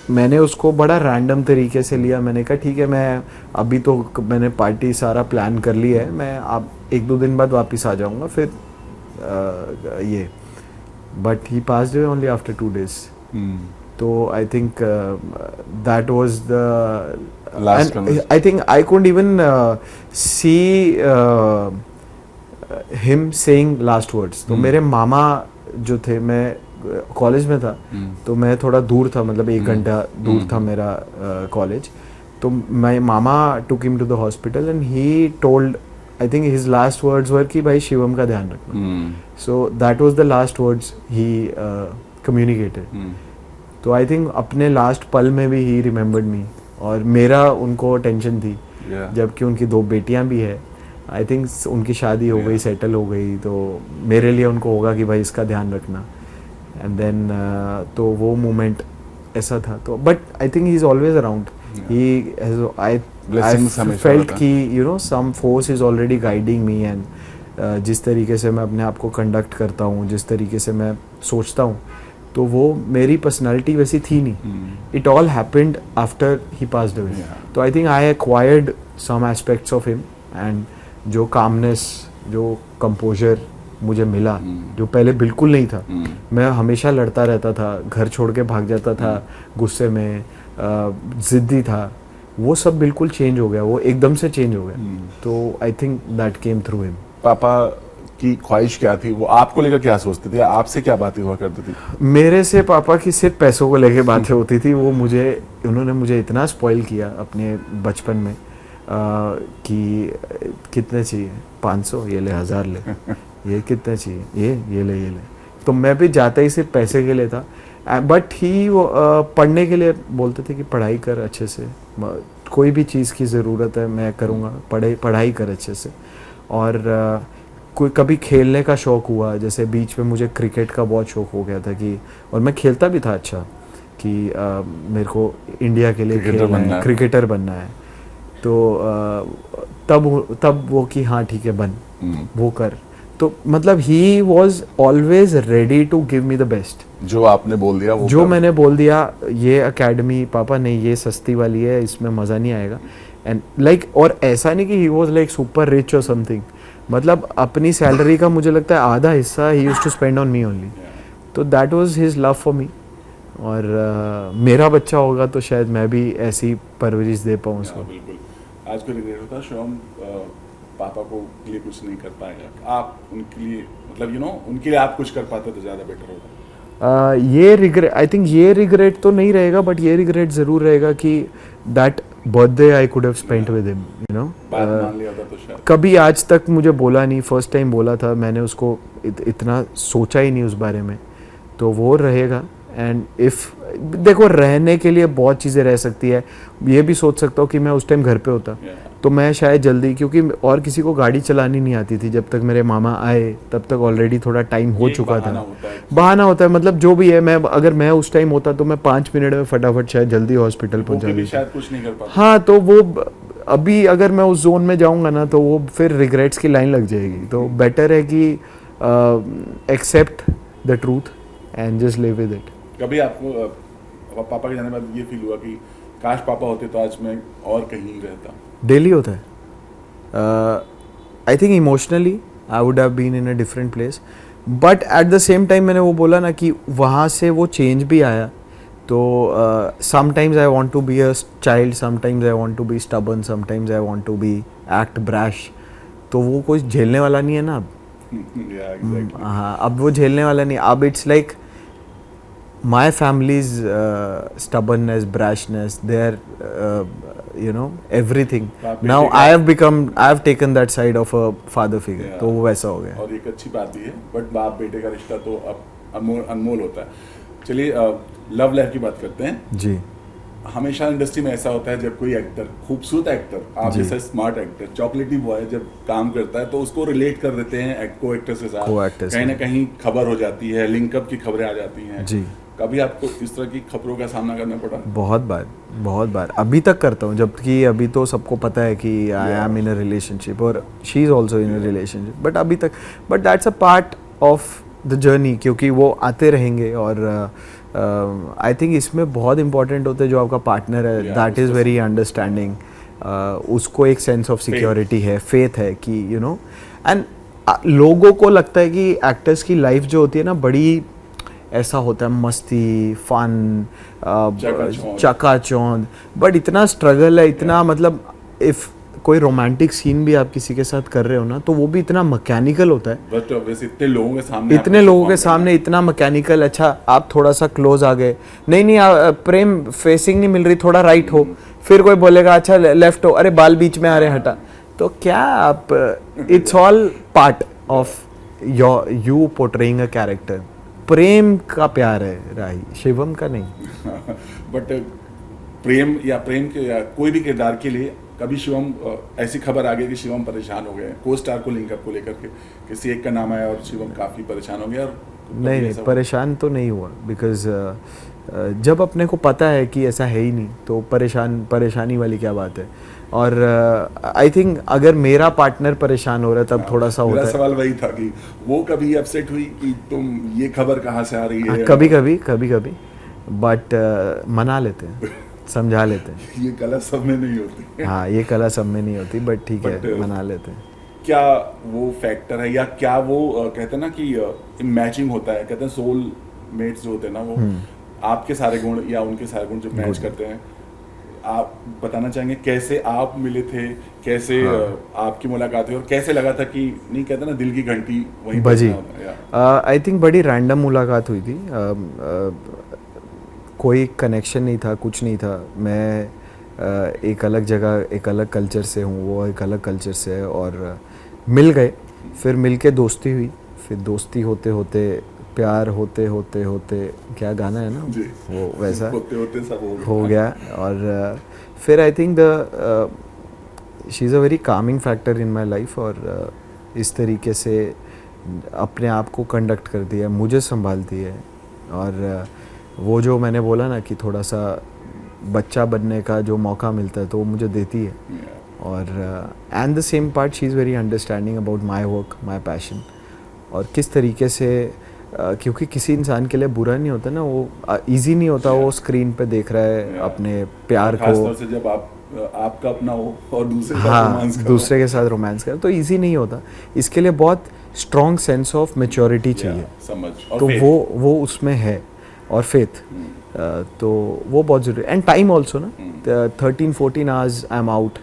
मैंने उसको बड़ा रैंडम तरीके से लिया। मैंने कहा ठीक है, मैं अभी तो मैंने पार्टी सारा प्लान कर लिया है, मैं अब 1-2 दिन बाद वापस आ जाऊंगा फिर ये। But he passed away only after 2 days. तो I think that was the Last I think I couldn't even see him saying last words. तो मेरे मामा जो थे, मैं कॉलेज में था, तो मैं थोड़ा दूर था, मतलब 1 घंटा दूर था मेरा कॉलेज। तो माय मामा took him to the hospital and he told, I think his last words were कि भाई शिवम का ध्यान रखना। So that was the last words he communicated. तो आई थिंक अपने लास्ट पल में भी ही रिमेम्बर्ड मी, और मेरा उनको टेंशन थी, जबकि उनकी 2 बेटियां भी है। आई थिंक उनकी शादी हो गई, सेटल हो गई, तो मेरे लिए उनको होगा कि भाई इसका ध्यान रखना। एंड देन तो वो मोमेंट ऐसा था। तो but I think he is always around. He I felt कि some force is already guiding me, and जिस तरीके से मैं अपने आप को कंडक्ट करता हूँ, जिस तरीके से मैं सोचता हूँ, तो वो मेरी पर्सनालिटी वैसी थी नहीं। It all happened after he passed away. तो I think I acquired some aspects of him, and जो कामनेस, जो कंपोजर मुझे मिला, जो पहले बिल्कुल नहीं था। मैं हमेशा लड़ता रहता था, घर छोड़ के भाग जाता था गुस्से में, जिद्दी था, वो सब बिल्कुल चेंज हो गया, वो एकदम से चेंज हो गया। तो I think that came through him. पापा की ख्वाहिश क्या थी, वो आपको लेकर क्या सोचते थे, आपसे क्या बातें हुआ करती थी? मेरे से पापा की सिर्फ पैसों को लेके बातें होती थी। वो उन्होंने मुझे इतना स्पॉइल किया अपने बचपन में कि कितने चाहिए, 500 ये ले, 1000 ले, ये कितने चाहिए, ये ले। तो मैं भी जाता ही सिर्फ पैसे के लिए था। बट ही वो पढ़ने के लिए बोलते थे कि पढ़ाई कर अच्छे से, कोई भी चीज़ की ज़रूरत है मैं करूँगा, पढ़ाई कर अच्छे से। और कोई कभी खेलने का शौक़ हुआ, जैसे बीच में मुझे क्रिकेट का बहुत शौक़ हो गया था कि, और मैं खेलता भी था अच्छा, कि मेरे को इंडिया के लिए क्रिकेटर बनना है। तो तब वो कि हाँ ठीक है बन, वो कर। तो मतलब he was always ready to give me the best. जो आपने बोल दिया वो जो मैंने बोल दिया, ये अकेडमी पापा नहीं, ये सस्ती वाली है, इसमें मज़ा नहीं आएगा। एंड लाइक और ऐसा नहीं कि he was like super rich और समथिंग, मतलब अपनी सैलरी का मुझे लगता है आधा हिस्सा ही used to spend on me only. तो that was his love for me. और मेरा बच्चा होगा तो शायद मैं भी ऐसी परवरिश दे पाऊँ उसको। बिल्कुल। आज को रिग्रेट होता शिवम पापा को लिए कुछ नहीं कर पाएगा, आप उनके लिए मतलब उनके लिए आप कुछ कर पाते तो ज़्यादा बेटर होता। ये रिग्रेट, आई थिंक ये रिग्रेट तो नहीं रहेगा, बट ये रिग्रेट ज़रूर रहेगा कि that birthday I could have spent with him, बात मान लिया होता तो शायद। कभी आज तक मुझे बोला नहीं, फर्स्ट टाइम बोला था मैंने उसको, इतना सोचा ही नहीं उस बारे में, तो वो रहेगा। एंड इफ़ देखो रहने के लिए बहुत चीज़ें रह सकती है, ये भी सोच सकता हूँ कि मैं उस टाइम घर पे होता तो मैं शायद जल्दी, क्योंकि और किसी को गाड़ी चलानी नहीं आती थी जब तक मेरे मामा आए, तब तक ऑलरेडी थोड़ा टाइम हो चुका था। बहाना होता है, मतलब जो भी है, मैं अगर मैं उस टाइम होता तो मैं 5 मिनट में फटाफट शायद जल्दी हॉस्पिटल पहुंच जाता। हाँ, तो वो अभी अगर मैं उस जोन में जाऊंगा ना तो वो फिर रिग्रेट्स की लाइन लग जाएगी। तो बेटर है कि accept the truth and just live with it. कभी आपको पापा के जाने बाद ये फील हुआ कि काश पापा होते तो आज मैं और कहीं रहता? डेली होता है। I think emotionally I would have been in a different place, but at the same time मैंने वो बोला ना कि वहाँ से वो चेंज भी आया, तो sometimes I want to be a child, sometimes I want to be stubborn, sometimes I want to be act brash, तो वो कोई झेलने वाला नहीं है ना अब। Yeah, exactly. हाँ, अब वो झेलने वाला नहीं, अब it's like my family's stubbornness, brashness, their everything. आप Now बेटे का- I have taken that side of a father figure. Yeah. तो वो वैसा हो गया। और एक अच्छी बात भी है, बट बाप बेटे का रिश्ता तो अब अनमोल होता है। चलिए लव लाइफ की बात करते हैं। जी हमेशा इंडस्ट्री में ऐसा होता है जब कोई एक्टर, खूबसूरत एक्टर, आप जी। जैसा स्मार्ट एक्टर, चॉकलेटी बॉय जब काम करता है तो उसको रिलेट कर देते हैं को एक्टर्स के साथ, Co-actors कहीं ना के। कहीं खबर हो जाती है, लिंकअप की खबरें आ जाती हैं। जी, कभी आपको इस तरह की खबरों का सामना करना पड़ा? बहुत बार अभी तक करता हूँ, जबकि अभी तो सबको पता है कि I am in a relationship और she is also in a relationship, but अभी तक, but that's a part of the journey, क्योंकि वो आते रहेंगे। और आई थिंक इसमें बहुत इंपॉर्टेंट होता है जो आपका पार्टनर है, Yeah, दैट इज़ उसको वेरी अंडरस्टैंडिंग, उसको एक सेंस ऑफ सिक्योरिटी है, फेथ है कि एंड लोगों को लगता है कि एक्टर्स की लाइफ जो होती है ना, बड़ी ऐसा होता है, मस्ती, फन, चकाचौंध, बट इतना स्ट्रगल है, इतना मतलब इफ कोई रोमांटिक सीन भी आप किसी के साथ कर रहे हो ना, तो वो भी इतना मैकेनिकल होता है, बट वैसे इतने लोगों के सामने इतने लोगों के सामने इतना मैकेनिकल। अच्छा आप थोड़ा सा क्लोज आ गए, नहीं प्रेम फेसिंग नहीं मिल रही, थोड़ा राइट हो, फिर कोई बोलेगा अच्छा लेफ्ट हो, अरे बाल बीच में आ रहे हटा, तो क्या आप, it's all part of you portraying a character. Prem का प्यार है राही, शिवम का नहीं। बट प्रेम के या कोई भी किरदार के लिए कभी शिवम, ऐसी खबर आ गई कि शिवम परेशान हो गए, को स्टार को लिंकअप को लेकर के किसी एक का नाम आया और शिवम काफी परेशान हो गया? और नहीं, परेशान तो नहीं हुआ, बिकॉज जब अपने को पता है कि ऐसा है ही नहीं, तो परेशानी वाली क्या बात है। और आई थिंक अगर मेरा पार्टनर परेशान हो रहा है तब थोड़ा सा होता मेरा है। सवाल वही था कि वो कभी अपसेट हुई कि तुम ये खबर कहाँ से आ रही है? कभी कभी बट मना लेते हैं, समझा लेते हैं। ये कला सब में नहीं होती। हाँ, ये कला सब में नहीं होती, बट ठीक है, But, मना लेते हैं। क्या वो फैक्टर है या क्या वो कहते हैं ना कि मैचिंग होता है, कहते हैं सोल मेट्स जो होते हैं ना, वो आपके सारे गुण या उनके सारे गुण जब मैच करते हैं, आप बताना चाहेंगे कैसे आप मिले थे, कैसे आपकी मुलाकात हुई और कैसे लगा था कि, नहीं कहते ना दिल की घंटी वहीं बजी? होता? आई थिंक बड़ी रैंडम मुलाकात हुई थी, कोई कनेक्शन नहीं था, कुछ नहीं था। मैं एक अलग जगह, एक अलग कल्चर से हूँ, वो एक अलग कल्चर से है, और मिल गए, फिर मिल के दोस्ती हुई, फिर दोस्ती होते होते प्यार होते होते होते, क्या गाना है ना जी। वो वैसा होते होते सब हो गया। और फिर I think she is a very Kameng factor in my life, और इस तरीके से अपने आप को कंडक्ट करती है, मुझे संभालती है। और वो जो मैंने बोला ना कि थोड़ा सा बच्चा बनने का जो मौका मिलता है तो वो मुझे देती है। और and the same part she is very understanding about my work, my passion, और किस तरीके से क्योंकि किसी इंसान के लिए बुरा नहीं होता ना, वो इजी नहीं होता, वो स्क्रीन पे देख रहा है अपने प्यार को, खासतौर से जब आपका अपना हो और दूसरे के साथ हाँ, रोमांस करो। दूसरे के साथ रोमांस कर, तो इजी नहीं होता। इसके लिए बहुत स्ट्रॉन्ग सेंस ऑफ मैच्योरिटी चाहिए, समझ और तो faith। वो उसमें है, और फेथ, तो वो बहुत ज़रूरी। एंड टाइम ऑल्सो ना, 13-14 आवर्स आई एम आउट,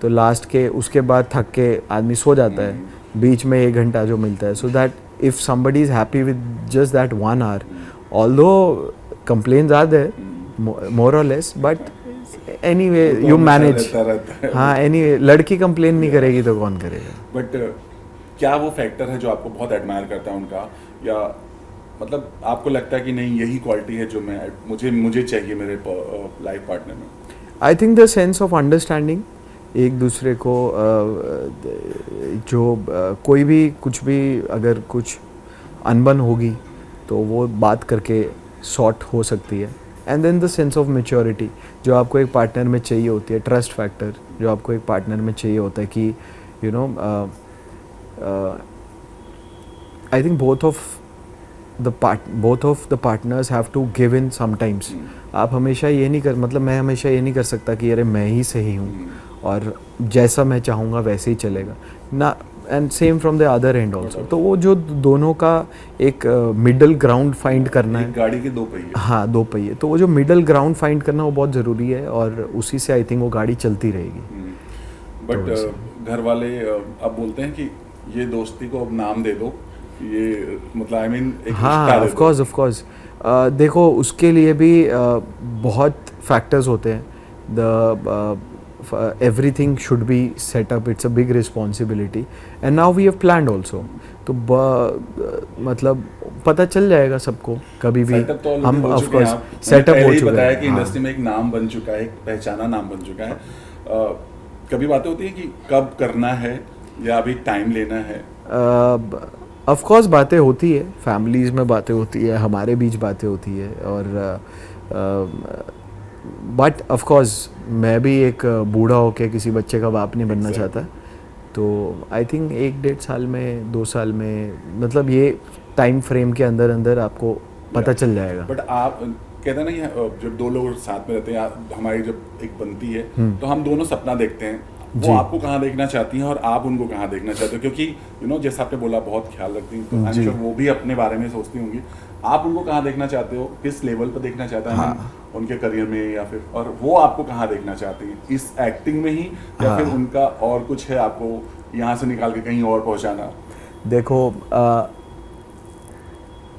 तो लास्ट के उसके बाद थक के आदमी सो जाता है, बीच में 1 घंटा जो मिलता है, so that if somebody is happy with just that 1 hour, although complaints are there more or less, but anyway वो तो you हमेशा manage। रहता है। हाँ, anyway लड़की कंप्लेन नहीं करेगी तो कौन करेगा। बट क्या वो फैक्टर है जो आपको बहुत एडमायर करता है उनका, या मतलब आपको लगता है कि नहीं यही क्वालिटी है जो मुझे चाहिए मेरे लाइफ पार्टनर में? I think the sense of understanding, एक दूसरे को जो कोई भी कुछ भी अगर कुछ अनबन होगी तो वो बात करके सॉर्ट हो सकती है। And then the sense of maturity जो आपको एक पार्टनर में चाहिए होती है, ट्रस्ट फैक्टर जो आपको एक पार्टनर में चाहिए होता है कि I think both of the partners have to give in sometimes. आप हमेशा ये नहीं कर, मतलब मैं हमेशा ये नहीं कर सकता कि अरे मैं ही सही हूँ और जैसा मैं चाहूँगा वैसे ही चलेगा ना। And same from the other and also. तो वो जो दोनों का एक मिडल ग्राउंड फाइंड करना है, गाड़ी के दो पहिए। हाँ, दो पहिए, तो वो जो मिडल ग्राउंड फाइंड करना वो बहुत ज़रूरी है, और उसी से आई थिंक वो गाड़ी चलती रहेगी। बट घर वाले अब बोलते हैं कि ये दोस्ती को अब नाम दे दो, ये मतलब आई मीन एक हाँ, ऑफ कोर्स देखो उसके लिए भी बहुत फैक्टर्स होते हैं। The everything should be set up, it's a big responsibility and now we have planned also। तो मतलब पता चल जाएगा सबको कभी भी। हम ऑफ कोर्स सेटअप हो चुका है, बताया कि इंडस्ट्री में एक नाम बन चुका है, एक पहचाना नाम बन चुका है। कभी बातें होती है कि कब करना है या अभी टाइम लेना है? ऑफ कोर्स बातें होती है, फैमिलीज में बातें होती है, हमारे बीच बातें होती है, और बट ऑफ कोर्स मैं भी एक बूढ़ा होके किसी बच्चे का बाप नहीं बनना चाहता। तो आई थिंक 1-1.5 साल में, 2 साल में, मतलब ये टाइम फ्रेम के अंदर अंदर आपको पता चल जाएगा। बट आप कहते हैं ना कि जब दो लोग साथ में रहते हैं, हमारी जब एक बनती है तो हम दोनों सपना देखते हैं, वो आपको कहाँ देखना चाहती हैं और आप उनको कहाँ देखना चाहते हो? क्योंकि यू नो जैसा आपने बोला बहुत ख्याल रखती हैं, तो आई एम श्योर वो भी अपने बारे में सोचती होंगी। आप उनको कहाँ देखना चाहते हो, किस लेवल पर देखना चाहते हैं उनके करियर में, या फिर और वो आपको कहाँ देखना चाहती हैं, इस एक्टिंग में ही या फिर उनका और कुछ है आपको यहाँ से निकाल के कहीं और पहुँचाना? देखो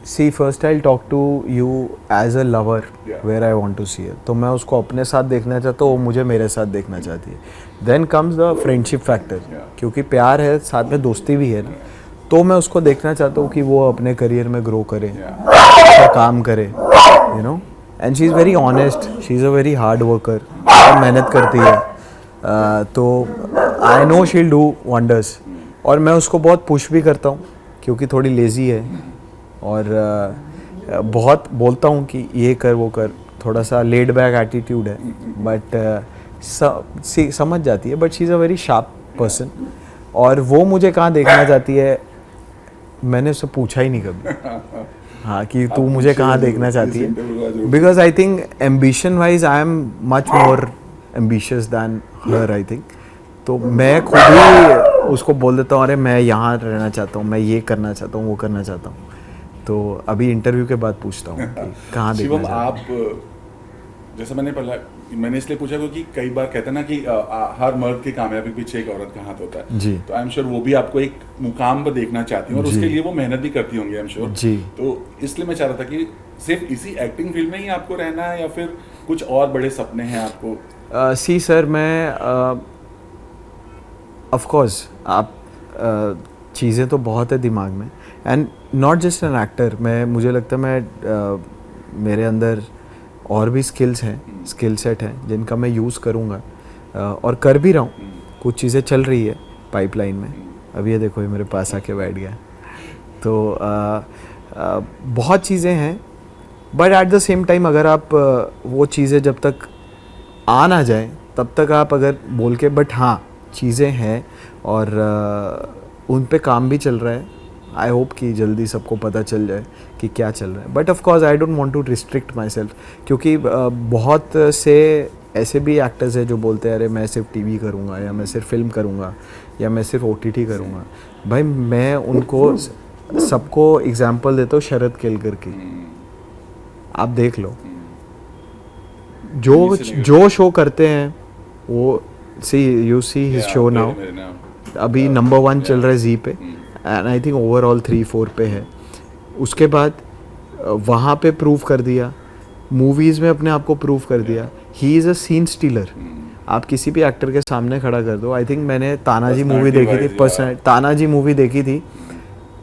see first I talk to you as a lover where I want to see it. तो मैं उसको अपने साथ देखना चाहता हूँ, वो मुझे मेरे साथ देखना चाहती है। Then comes the friendship factor, क्योंकि प्यार है साथ में दोस्ती भी है ना, तो मैं उसको देखना चाहता हूँ कि वो अपने करियर में ग्रो करे, अच्छा काम करे, you know. And she is very honest, she is a very hard worker, मेहनत करती है। तो I know she will do wonders, और मैं उसको बहुत पुश भी करता हूँ क्योंकि थोड़ी लेज़ी है, और बहुत बोलता हूँ कि ये कर वो कर, थोड़ा सा लेड बैक एटीट्यूड है, बट समझ जाती है। But she is a very sharp person, और वो मुझे कहाँ देखना चाहती है मैंने उससे पूछा ही नहीं कभी, हाँ, कि तू मुझे कहाँ देखना चाहती है। Because I think ambition wise I am much more ambitious than her, I think. तो मैं खुद ही उसको बोल देता हूँ, अरे मैं यहाँ रहना चाहता हूँ, मैं ये करना चाहता हूँ, वो करना चाहता हूँ। तो अभी इंटरव्यू के बाद पूछता हूँ कि कहाँ देखना चाहता हूँ। आप जैसे मैंने इसलिए पूछा क्योंकि कई बार कहते हैं ना कि हर मर्द की कामयाबी पीछे एक औरत का हाथ होता है जी। तो आई एम श्योर वो भी आपको एक मुकाम पर देखना चाहती हैं, और उसके लिए वो मेहनत भी करती होंगी आई एम श्योर जी। तो इसलिए मैं चाह रहा था कि सिर्फ इसी एक्टिंग फील्ड में ही आपको रहना है या फिर कुछ और बड़े सपने हैं आपको? सी सर, मैं ऑफ कोर्स आप चीज़ें तो बहुत है दिमाग में, and not just an actor. मुझे लगता है मेरे अंदर और भी स्किल्स हैं, स्किल सेट हैं जिनका मैं यूज़ करूँगा, और कर भी रहा हूँ। कुछ चीज़ें चल रही है पाइपलाइन में। अभी ये देखो, ये मेरे पास आके बैठ गया। तो बहुत चीज़ें हैं, but at the same time अगर आप वो चीज़ें जब तक आ ना जाए तब तक आप अगर बोल के, बट हाँ चीज़ें हैं और उन पे काम भी चल रहा है। आई होप कि जल्दी सबको पता चल जाए कि क्या चल रहा है। But of course I don't want to restrict myself, क्योंकि बहुत से ऐसे भी एक्टर्स हैं जो बोलते हैं अरे मैं सिर्फ टीवी करूँगा, या मैं सिर्फ फिल्म करूँगा, या मैं सिर्फ OTT करूँगा। भाई मैं उनको सबको एग्जाम्पल देता हूँ शरद केलकर की, आप देख लो। जो शो करते हैं वो, you see his show now, अभी नंबर 1 चल रहा है जी पे, एंड आई थिंक ओवरऑल 3-4 पे है। उसके बाद वहाँ पे प्रूव कर दिया, मूवीज़ में अपने आप को प्रूव कर दिया। He is a scene stealer. आप किसी भी एक्टर के सामने खड़ा कर दो। आई थिंक मैंने तानाजी मूवी देखी थी, तानाजी मूवी देखी थी,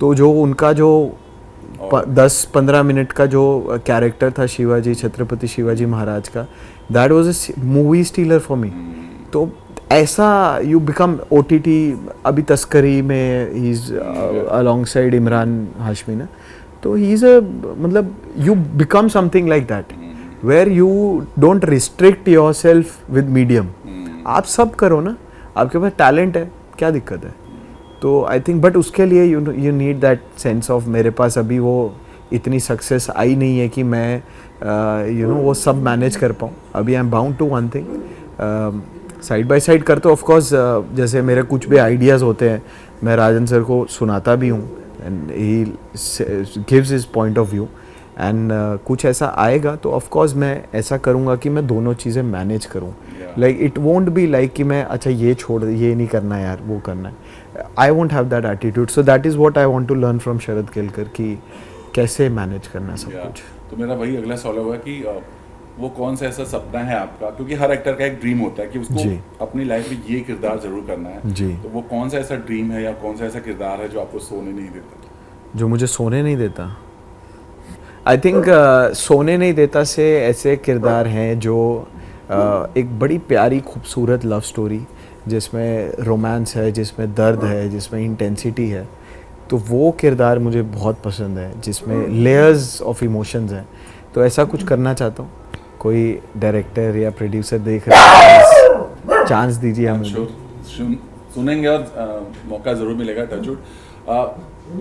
तो जो उनका जो 10-15 मिनट का जो कैरेक्टर था शिवाजी, छत्रपति शिवाजी महाराज का, that was a movie stealer for me. तो ऐसा यू बिकम OTT। अभी तस्करी में he is alongside Emraan Hashmi ना, तो ही इज अ, मतलब you become something like that where you don't restrict yourself with medium. आप सब करो ना, आपके पास टैलेंट है, क्या दिक्कत है? तो आई थिंक, बट उसके लिए you need that sense of, मेरे पास अभी वो इतनी सक्सेस आई नहीं है कि मैं वो सब मैनेज कर पाऊँ। अभी I am bound to one thing, side by side करते ऑफ कोर्स। जैसे मेरे कुछ भी आइडियाज़ होते हैं, मैं राजन सर को सुनाता भी हूँ and he gives his point of view and कुछ ऐसा आएगा तो ऑफ कोर्स मैं ऐसा करूँगा कि मैं दोनों चीज़ें मैनेज करूँ. Like it won't be like कि मैं अच्छा ये छोड़ ये नहीं करना यार वो करना है. I won't have that attitude. So that is what I want to learn from Sharad Kelkar कि कैसे मैनेज करना सब कुछ. तो मेरा वही अगला सवाल होगा कि वो कौन सा ऐसा सपना है आपका, क्योंकि हर एक्टर का एक ड्रीम होता है कि उसको अपनी लाइफ में ये किरदार जरूर करना है जी. तो वो कौन सा ऐसा ड्रीम है या कौन सा ऐसा किरदार है जो आपको सोने नहीं देता? जो मुझे सोने नहीं देता, आई थिंक सोने नहीं देता से ऐसे किरदार हैं जो एक बड़ी प्यारी खूबसूरत लव स्टोरी जिसमें रोमांस है, जिसमें दर्द है, जिसमें इंटेंसिटी है, तो वो किरदार मुझे बहुत पसंद है जिसमें लेयर्स ऑफ इमोशंस हैं. तो ऐसा कुछ करना चाहता हूँ. कोई डायरेक्टर या प्रोड्यूसर देख रहा है चांस दीजिए हमें. सुनेंगे और मौका ज़रूर मिलेगा. टचवुड.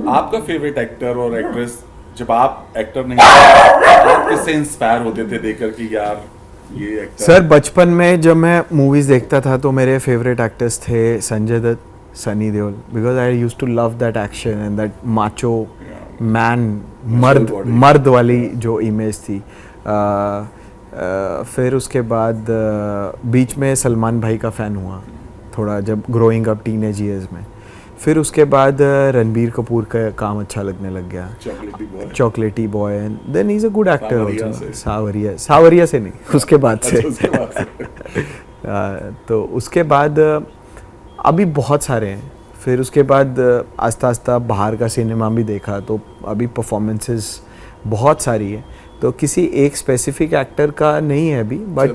आपका फेवरेट एक्टर और एक्ट्रेस जब आप एक्टर नहीं थे आप किससे इंस्पायर होते थे देखकर कि यार ये एक्टर? सर बचपन में जब मैं मूवीज़ देखता था तो मेरे फेवरेट एक्टर्स थे Sanjay Dutt, Sunny Deol, because I used to love that action and that macho man, मर्द वाली जो इमेज थी. फिर उसके बाद बीच में सलमान भाई का फ़ैन हुआ थोड़ा जब ग्रोइंग अप टीनेज ईयर्स में. फिर उसके बाद रणबीर कपूर का काम अच्छा लगने लग गया, chocolatey boy, and then he is a good actor also. Saawariya से नहीं, उसके बाद से. तो उसके बाद अभी बहुत सारे हैं. फिर उसके बाद आस्ता आस्ता बाहर का सिनेमा भी देखा तो अभी परफॉर्मेंसेस बहुत सारी है. तो किसी एक स्पेसिफिक एक्टर का नहीं है अभी, बट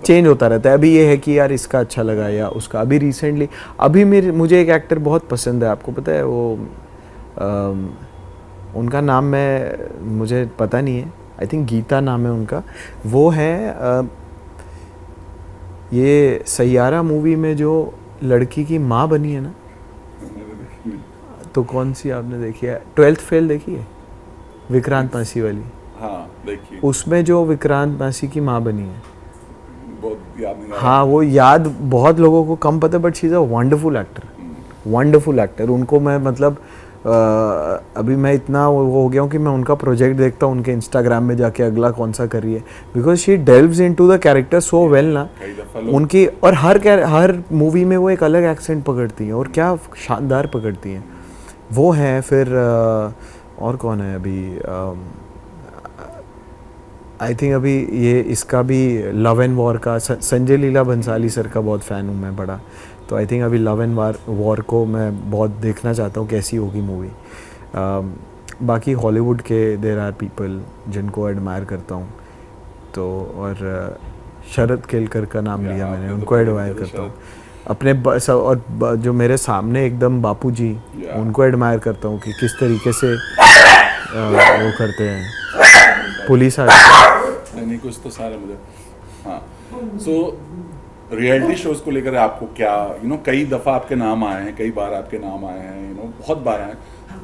चेंज होता रहता है. अभी ये है कि यार इसका अच्छा लगा या उसका. अभी रिसेंटली अभी मुझे एक एक्टर बहुत पसंद है, आपको पता है वो उनका नाम मुझे पता नहीं है, आई थिंक गीता नाम है उनका. वो है ये सैयारा मूवी में जो लड़की की माँ बनी है ना, तो कौन सी आपने देखी है? 12th फेल देखी है, विक्रांत मासी वाली. हाँ देखिए. उसमें जो विक्रांत मासी की माँ बनी है, बहुत याद नहीं. हाँ वो याद बहुत लोगों को कम पता है, but she is a wonderful actor. Wonderful actor. उनको मैं मतलब अभी मैं इतना वो हो गया हूँ कि मैं उनका प्रोजेक्ट देखता हूँ उनके इंस्टाग्राम में जाके अगला कौन सा कर रही है, because she delves into the character so well ना उनकी. और हर मूवी में वो एक अलग एक्सेंट पकड़ती हैं और क्या शानदार पकड़ती हैं वो हैं. फिर और कौन है अभी, आई थिंक अभी ये इसका भी लव एंड वॉर का संजय लीला भंसाली सर का बहुत फ़ैन हूँ मैं बड़ा. तो आई थिंक अभी लव एंड वॉर को मैं बहुत देखना चाहता हूँ कैसी होगी मूवी. बाकी हॉलीवुड के देयर आर पीपल जिनको एडमायर करता हूँ. तो और शरद केलकर का नाम लिया मैंने, उनको एडमायर करता हूँ. अपने और जो मेरे सामने एकदम बापूजी, उनको एडमायर करता हूँ कि किस तरीके से वो करते हैं. पुलिस आ गई नहीं कुछ तो सारे मुझे. हाँ. सो रियलिटी शोज को लेकर आपको क्या कई दफ़ा आपके नाम आए हैं, कई बार आपके नाम आए हैं, बहुत बार आए हैं.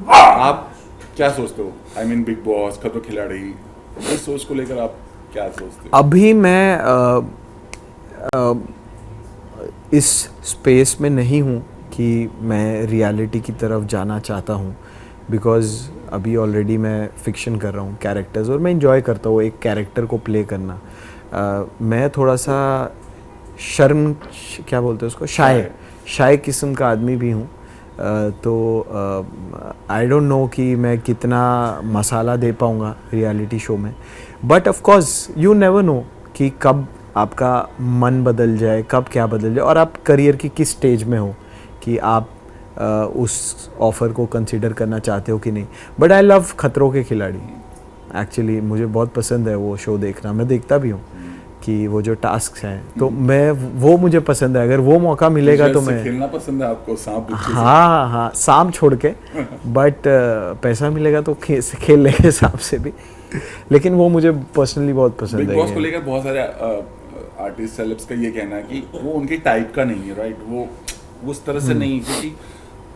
आप क्या सोचते हो? आई मीन बिग बॉस, खतरों के खिलाड़ी, इस सोच को लेकर आप क्या सोचते हो? अभी मैं इस स्पेस में नहीं हूँ कि मैं रियलिटी की तरफ जाना चाहता हूँ, बिकॉज़ अभी ऑलरेडी मैं फिक्शन कर रहा हूँ कैरेक्टर्स और मैं इंजॉय करता हूँ एक कैरेक्टर को प्ले करना. मैं थोड़ा सा शर्म क्या बोलते हैं उसको, शाय किस्म का आदमी भी हूँ. तो आई डोंट नो कि मैं कितना मसाला दे पाऊँगा रियलिटी शो में, but of course you never know कि कब आपका मन बदल जाए, कब क्या बदल जाए और आप करियर की किस स्टेज में हो कि आप उस ऑफ़र को कंसिडर करना चाहते हो कि नहीं. बट आई लव खतरों के खिलाड़ी. एक्चुअली मुझे बहुत पसंद है वो शो देखना, मैं देखता भी हूँ कि वो जो टास्क हैं तो मैं वो मुझे पसंद है. अगर वो मौका मिलेगा तो मैं खेलना पसंद है आपको सांप? हाँ सांप छोड़ के, बट पैसा मिलेगा तो खेल लेंगे सांप से भी. लेकिन वो मुझे पर्सनली बहुत पसंद है. बिग बॉस को लेकर बहुत सारे आर्टिस्ट सेलेब्स का ये कहना है कि वो उनके टाइप का नहीं है, राइट? वो उस तरह से नहीं, क्योंकि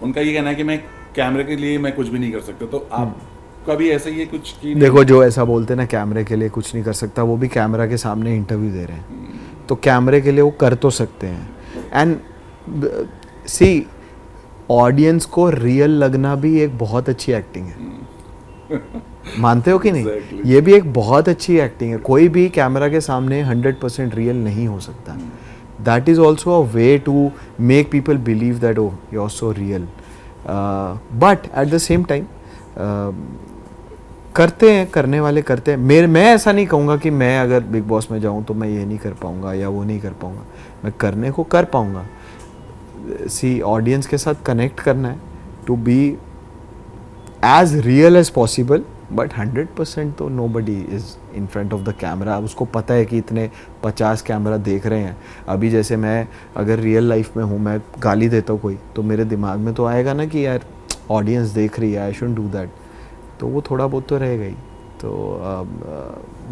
उनका ये कहना है कि मैं कैमरे के लिए मैं कुछ भी नहीं कर सकता. तो आप कभी ऐसा ही कुछ की? देखो जो ऐसा बोलते हैं ना कैमरे के लिए कुछ नहीं कर सकता, वो भी कैमरा के सामने इंटरव्यू दे रहे हैं. तो कैमरे के लिए वो कर तो सकते हैं. एंड सी ऑडियंस को रियल लगना भी एक बहुत अच्छी एक्टिंग है। मानते हो कि नहीं? Exactly. ये भी एक बहुत अच्छी एक्टिंग है। कोई भी कैमरा के सामने 100% रियल नहीं हो सकता। That is also a way to make people believe that oh you are so real. But at the same time करते हैं, करने वाले करते हैं। मैं ऐसा नहीं कहूँगा कि मैं अगर बिग बॉस में जाऊँ तो मैं ये नहीं कर पाऊँगा या वो नहीं कर पाऊँगा। मैं करने को कर पाऊँगा। सी ऑडियंस के साथ कनेक्ट करना है, to be as real as possible, but 100% तो nobody is in front of the camera. उसको पता है कि इतने 50 कैमरा देख रहे हैं। अभी जैसे मैं अगर रियल लाइफ में हूँ, मैं गाली देता हूँ कोई, तो मेरे दिमाग में तो आएगा ना कि यार ऑडियंस देख रही है, आई शुडंट डू दैट। तो वो थोड़ा बहुत तो रहेगा ही। तो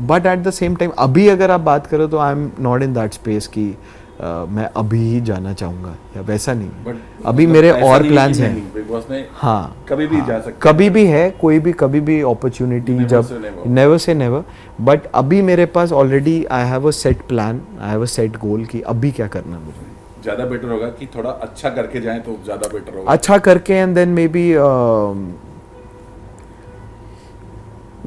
but at the same time अभी अगर आप बात करो तो I am not in that space कि मैं अभी ही जाना चाहूँगा या वैसा नहीं। But अभी मतलब मेरे ऐसा और नहीं प्लान्स कि हैं। नहीं, बिग बॉस में हाँ, कभी भी जा सकते कभी भी है, कोई भी कभी भी अपॉर्चुनिटी, Never जब say never. Never say never. But अभी मेरे पास already I have a set plan, I have a set goal कि अभी क्या करना है मुझे। ज्यादा बेटर होगा कि थोड़ा अच्छा करके जाएं तो ज्यादा बेटर होगा। अच्छा करके एंड देन मे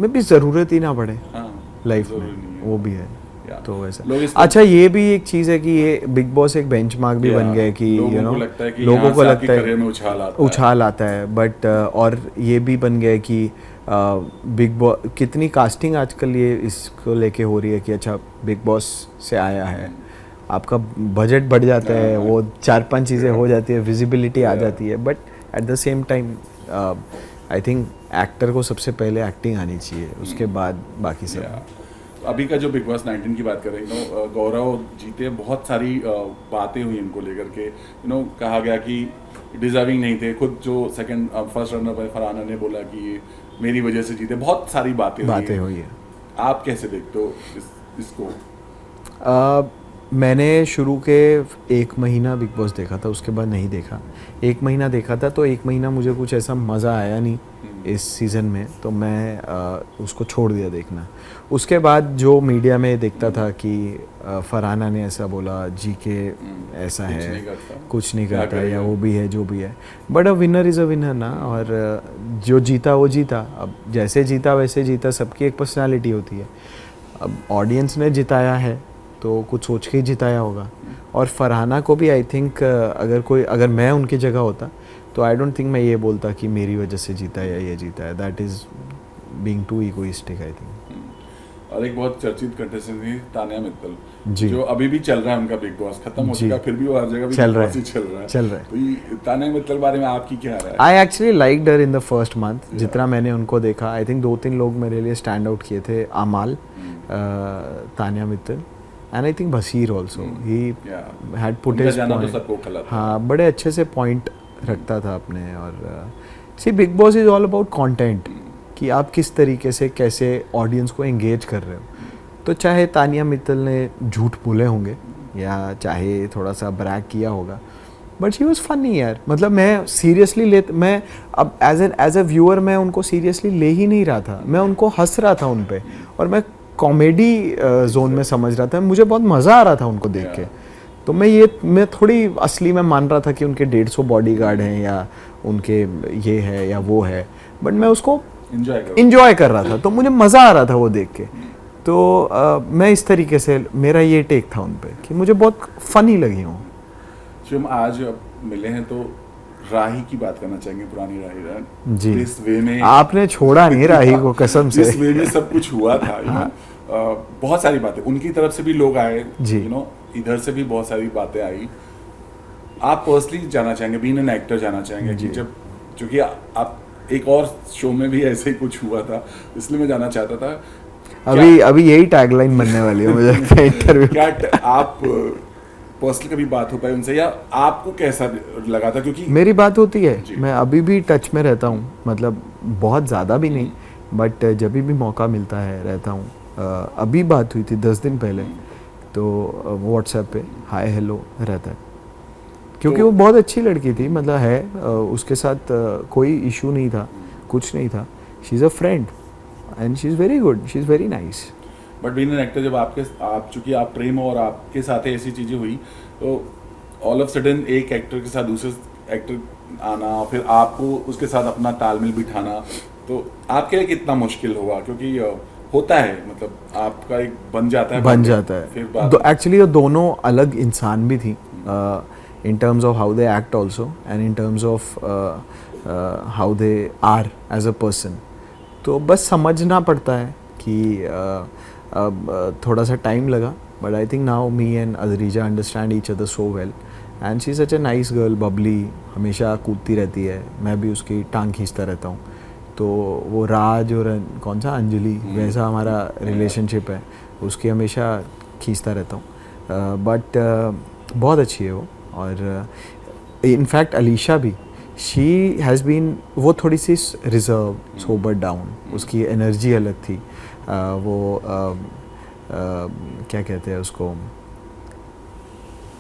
बी ज़रूरत ही ना पड़े हाँ, लाइफ जरूरी में, नहीं है। वो भी है। या। तो वैसा लोग इसको- अच्छा, ये भी एक चीज़ है कि ये बिग बॉस एक बेंचमार्क भी बन गया है कि लोगों यू को नो लगता है कि लोगों यहाँ को से आपकी लगता करियर है में उछाल आता है। बट और ये भी बन गया है कि बिग बॉस कितनी कास्टिंग आजकल ये इसको लेके हो रही है कि अच्छा बिग बॉस से आया है, आपका बजट बढ़ जाता है, वो 4-5 चीज़ें हो जाती है, विजिबिलिटी आ जाती है। But at the same time I think actor को सबसे पहले एक्टिंग आनी चाहिए, उसके बाद बाकी सब। या। अभी का जो बिग बॉस 19 की बात कर रहे हैं, गौरव जीते, बहुत सारी बातें हुई इनको लेकर के, कहा गया कि डिजर्विंग नहीं थे। खुद जो फर्स्ट रनर पर फरहाना ने बोला कि मेरी वजह से जीते। बहुत सारी बातें हुई है। आप कैसे देखते हो इसको? मैंने शुरू के 1 महीना बिग बॉस देखा था, उसके बाद नहीं देखा। 1 महीना देखा था तो 1 महीना मुझे कुछ ऐसा मज़ा आया नहीं इस सीज़न में, तो मैं उसको छोड़ दिया देखना। उसके बाद जो मीडिया में देखता था कि फरहाना ने ऐसा बोला, जी के ऐसा कुछ है, नहीं करता। कुछ नहीं क्या करता, करेगा? या वो भी है जो भी है। But a winner is a winner ना, और जो जीता वो जीता। अब जैसे जीता वैसे जीता, सबकी एक पर्सनालिटी होती है। अब ऑडियंस ने जिताया है तो कुछ सोच के ही जिताया होगा। और फरहाना को भी आई थिंक अगर मैं उनकी जगह होता तो आई डोंट थिंक मैं ये बोलता कि मेरी वजह से जीता है या ये जीता है। That is being too egoistic I think. और एक बहुत चर्चित कंटेस्टेंट थी तानिया मित्तल, जी। जो अभी भी चल रहा है, उनका बिग बॉस खत्म हो जी। चुका, फिर भी वो हर जगह भी चल बिग रहा बॉस है। ही चल रहा है। चल रहा है। तो ये तानिया मित्तल बारे में आपकी क्या राय है? I actually liked her in the first month. जितना मैंने उनको देखा, आई थिंक 2-3 लोग मेरे लिए स्टैंड आउट किए थे। Amaal, Tania Mittal, and I think Basir also, he had put उनका हिज जाना तो पॉइंट। सबको खला था। हाँ, बड़े अच्छे से पॉइंट रखता था अपने। और see Bigg Boss is all about content, कि आप किस तरीके से कैसे ऑडियंस को एंगेज कर रहे हो। तो चाहे तानिया मित्तल ने झूठ बोले होंगे या चाहे थोड़ा सा ब्रैग किया होगा, बट शी वॉज फनी यार। मतलब मैं सीरियसली मैं अब एज अ व्यूअर मैं उनको सीरियसली ले ही नहीं रहा था, मैं उनको हंस रहा था उन पे, और मैं कॉमेडी जोन में समझ रहा था। मुझे बहुत मज़ा आ रहा था उनको देख के। तो मैं थोड़ी असली में मान रहा था कि उनके 150 बॉडीगार्ड हैं या उनके ये है या वो है, बट मैं उसको इंजॉय कर रहा था। तो मुझे मज़ा आ रहा था वो देख के। तो मैं इस तरीके से, मेरा ये टेक था उन पे कि मुझे बहुत फनी लगी हूँ। हम आज मिले हैं तो राही की बात करना चाहेंगे, पुरानी राही। जी। इस वे में आपने छोड़ा नहीं राही को, कसम से। इस वे में सब कुछ हुआ था, बहुत सारी बातें उनकी तरफ से भी लोग आए, जी। इधर से भी बहुत सारी बातें आई। आप पर्सनली जाना चाहेंगे, बीइंग एन एक्टर जाना चाहेंगे कि जब, क्योंकि आप एक और शो में भी ऐसे ही कुछ हुआ था, इसलिए मैं जानना चाहता था। अभी यही टैगलाइन बनने वाली है मुझे लगता है इंटरव्यू। क्या आप पर्सनली कभी बात हो पाई उनसे, या आपको कैसा लगा था? क्योंकि मेरी बात होती है, मैं अभी भी टच में रहता हूँ, मतलब बहुत ज़्यादा भी नहीं, बट जब भी मौका मिलता है रहता हूँ। अभी बात हुई थी 10 दिन पहले, तो व्हाट्सएप पे हाय हेलो रहता है, क्योंकि वो बहुत अच्छी लड़की थी। मतलब है, उसके साथ कोई इशू नहीं था, कुछ नहीं था। She is a friend and she is very good, she is very nice. But being an actor, जब आप चूंकि आप प्रेम हो और आपके साथ ऐसी चीज़ें हुई, तो ऑल ऑफ सडन एक एक्टर के साथ दूसरे एक्टर आना, फिर आपको उसके साथ अपना तालमेल बिठाना, तो आपके लिए कितना मुश्किल होगा? क्योंकि होता है, मतलब आपका एक बन जाता है फिर तो एक्चुअली ये दोनों अलग इंसान भी थी, in terms of how they act also and in terms of how they are as a person. तो बस समझना पड़ता है कि अब थोड़ा सा टाइम लगा, but I think now me and Adrija understand each other so well and she is such a nice girl, bubbly, हमेशा कूदती रहती है, मैं भी उसकी टांग खींचता रहता हूँ। तो वो राज और कौन सा अंजलि, वैसा हमारा रिलेशनशिप है, उसकी हमेशा खींचता रहता हूँ। बट बहुत अच्छी है वो। और इनफैक्ट अलीशा भी, शी हैज़ बीन, वो थोड़ी सी रिजर्व, सोबर डाउन, उसकी एनर्जी अलग थी। वो क्या कहते हैं उसको,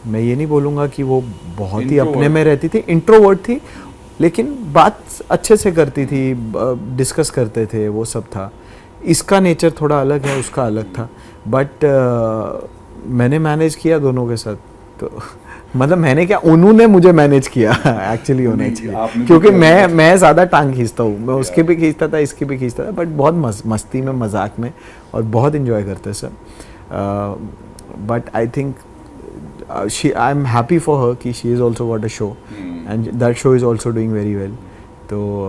मैं ये नहीं बोलूँगा कि वो बहुत ही अपने में रहती थी, इंट्रोवर्ट थी, लेकिन बात अच्छे से करती थी, डिस्कस करते थे, वो सब था। इसका नेचर थोड़ा अलग है, उसका अलग था, बट मैंने मैनेज किया दोनों के साथ। तो मतलब मैंने क्या, उन्होंने मुझे मैनेज किया एक्चुअली होना चाहिए, क्योंकि मैं ज़्यादा टांग खींचता हूँ, मैं उसके भी खींचता था, इसकी भी खींचता था, बट बहुत मस्ती में, मजाक में, और बहुत इन्जॉय करते सब। But I think I am happy for her कि she is also got a show and that show is also doing very well. तो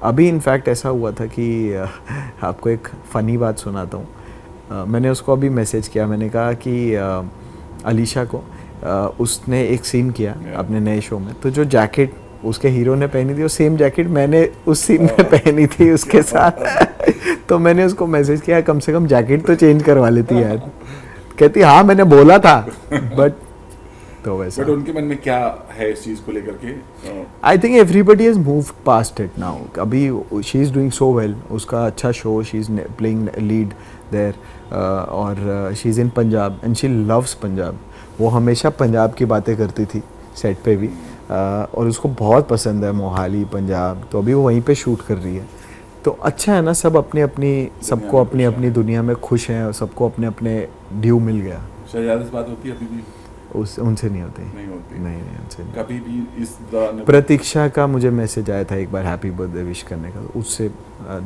अभी इनफैक्ट ऐसा हुआ था कि आपको एक फ़नी बात सुनाता हूँ। मैंने उसको अभी मैसेज किया, मैंने कहा कि अलीशा को उसने एक सीन किया अपने नए शो में, तो जो जैकेट उसके हीरो ने पहनी थी, वो सेम जैकेट मैंने उस सीन में पहनी थी उसके साथ। तो मैंने उसको मैसेज किया, कम से कम जैकेट तो चेंज करवा लेती यार। कहती हाँ मैंने बोला था, बट तो वैसा। बट उनके मन में क्या है इस चीज़ को लेकर के? I think everybody has moved past it now. अभी she is doing so well, उसका अच्छा show, she is playing lead there, और she is in Punjab and she loves Punjab. वो हमेशा पंजाब की बातें करती थी सेट पे भी, और उसको बहुत पसंद है मोहाली, पंजाब। तो अभी वो वहीं पे शूट कर रही है। तो अच्छा है ना, सब अपनी अपनी, सबको अपनी अपनी दुनिया में खुश हैं, और सबको अपने अपने ड्यू मिल गया। शहजाद से बात होती है अभी भी? उनसे नहीं होती। नहीं उनसे नहीं। कभी भी इस दौरान? प्रतीक्षा का मुझे मैसेज आया था एक बार हैप्पी बर्थडे विश करने का, उससे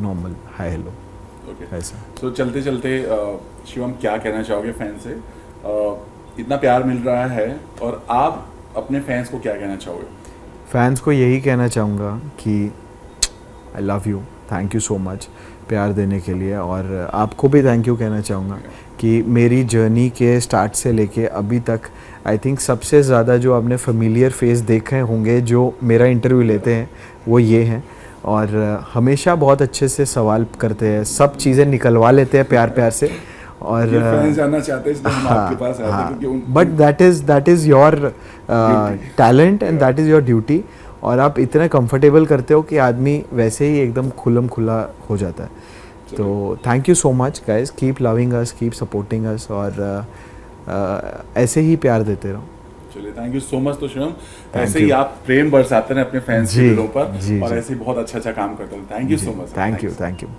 नॉर्मल हाय हेलो ऐसा। तो चलते चलते शिवम क्या कहना चाहोगे फैन से? इतना प्यार मिल रहा है, और आप अपने फैंस को क्या कहना चाहोगे? फैंस को यही कहना चाहूँगा कि I love you, thank you so much प्यार देने के लिए, और आपको भी थैंक यू कहना चाहूँगा कि मेरी जर्नी के स्टार्ट से लेके अभी तक आई थिंक सबसे ज़्यादा जो आपने फेमिलियर फेस देखे होंगे जो मेरा इंटरव्यू लेते हैं, वो ये हैं, और हमेशा बहुत अच्छे से सवाल करते हैं, सब चीज़ें निकलवा लेते हैं प्यार प्यार से। और फैंस जानना चाहते हैं, इसलिए हम आपके पास आए थे, क्योंकि but that is your talent and that is your duty, और आप इतना कंफर्टेबल करते हो कि आदमी वैसे ही एकदम खुलम खुला हो जाता है। तो thank you so much guys, keep loving us, keep supporting us, और ऐसे ही प्यार देते रहो। चलिए, थैंक यू सो मच। तो शिवम, ऐसे ही आप प्रेम बरसाते हैं अपने फैंस के दिलों पर, और ऐसे ही बहुत अच्छा अच्छा काम करते हैं। Thank you so much. Thank you.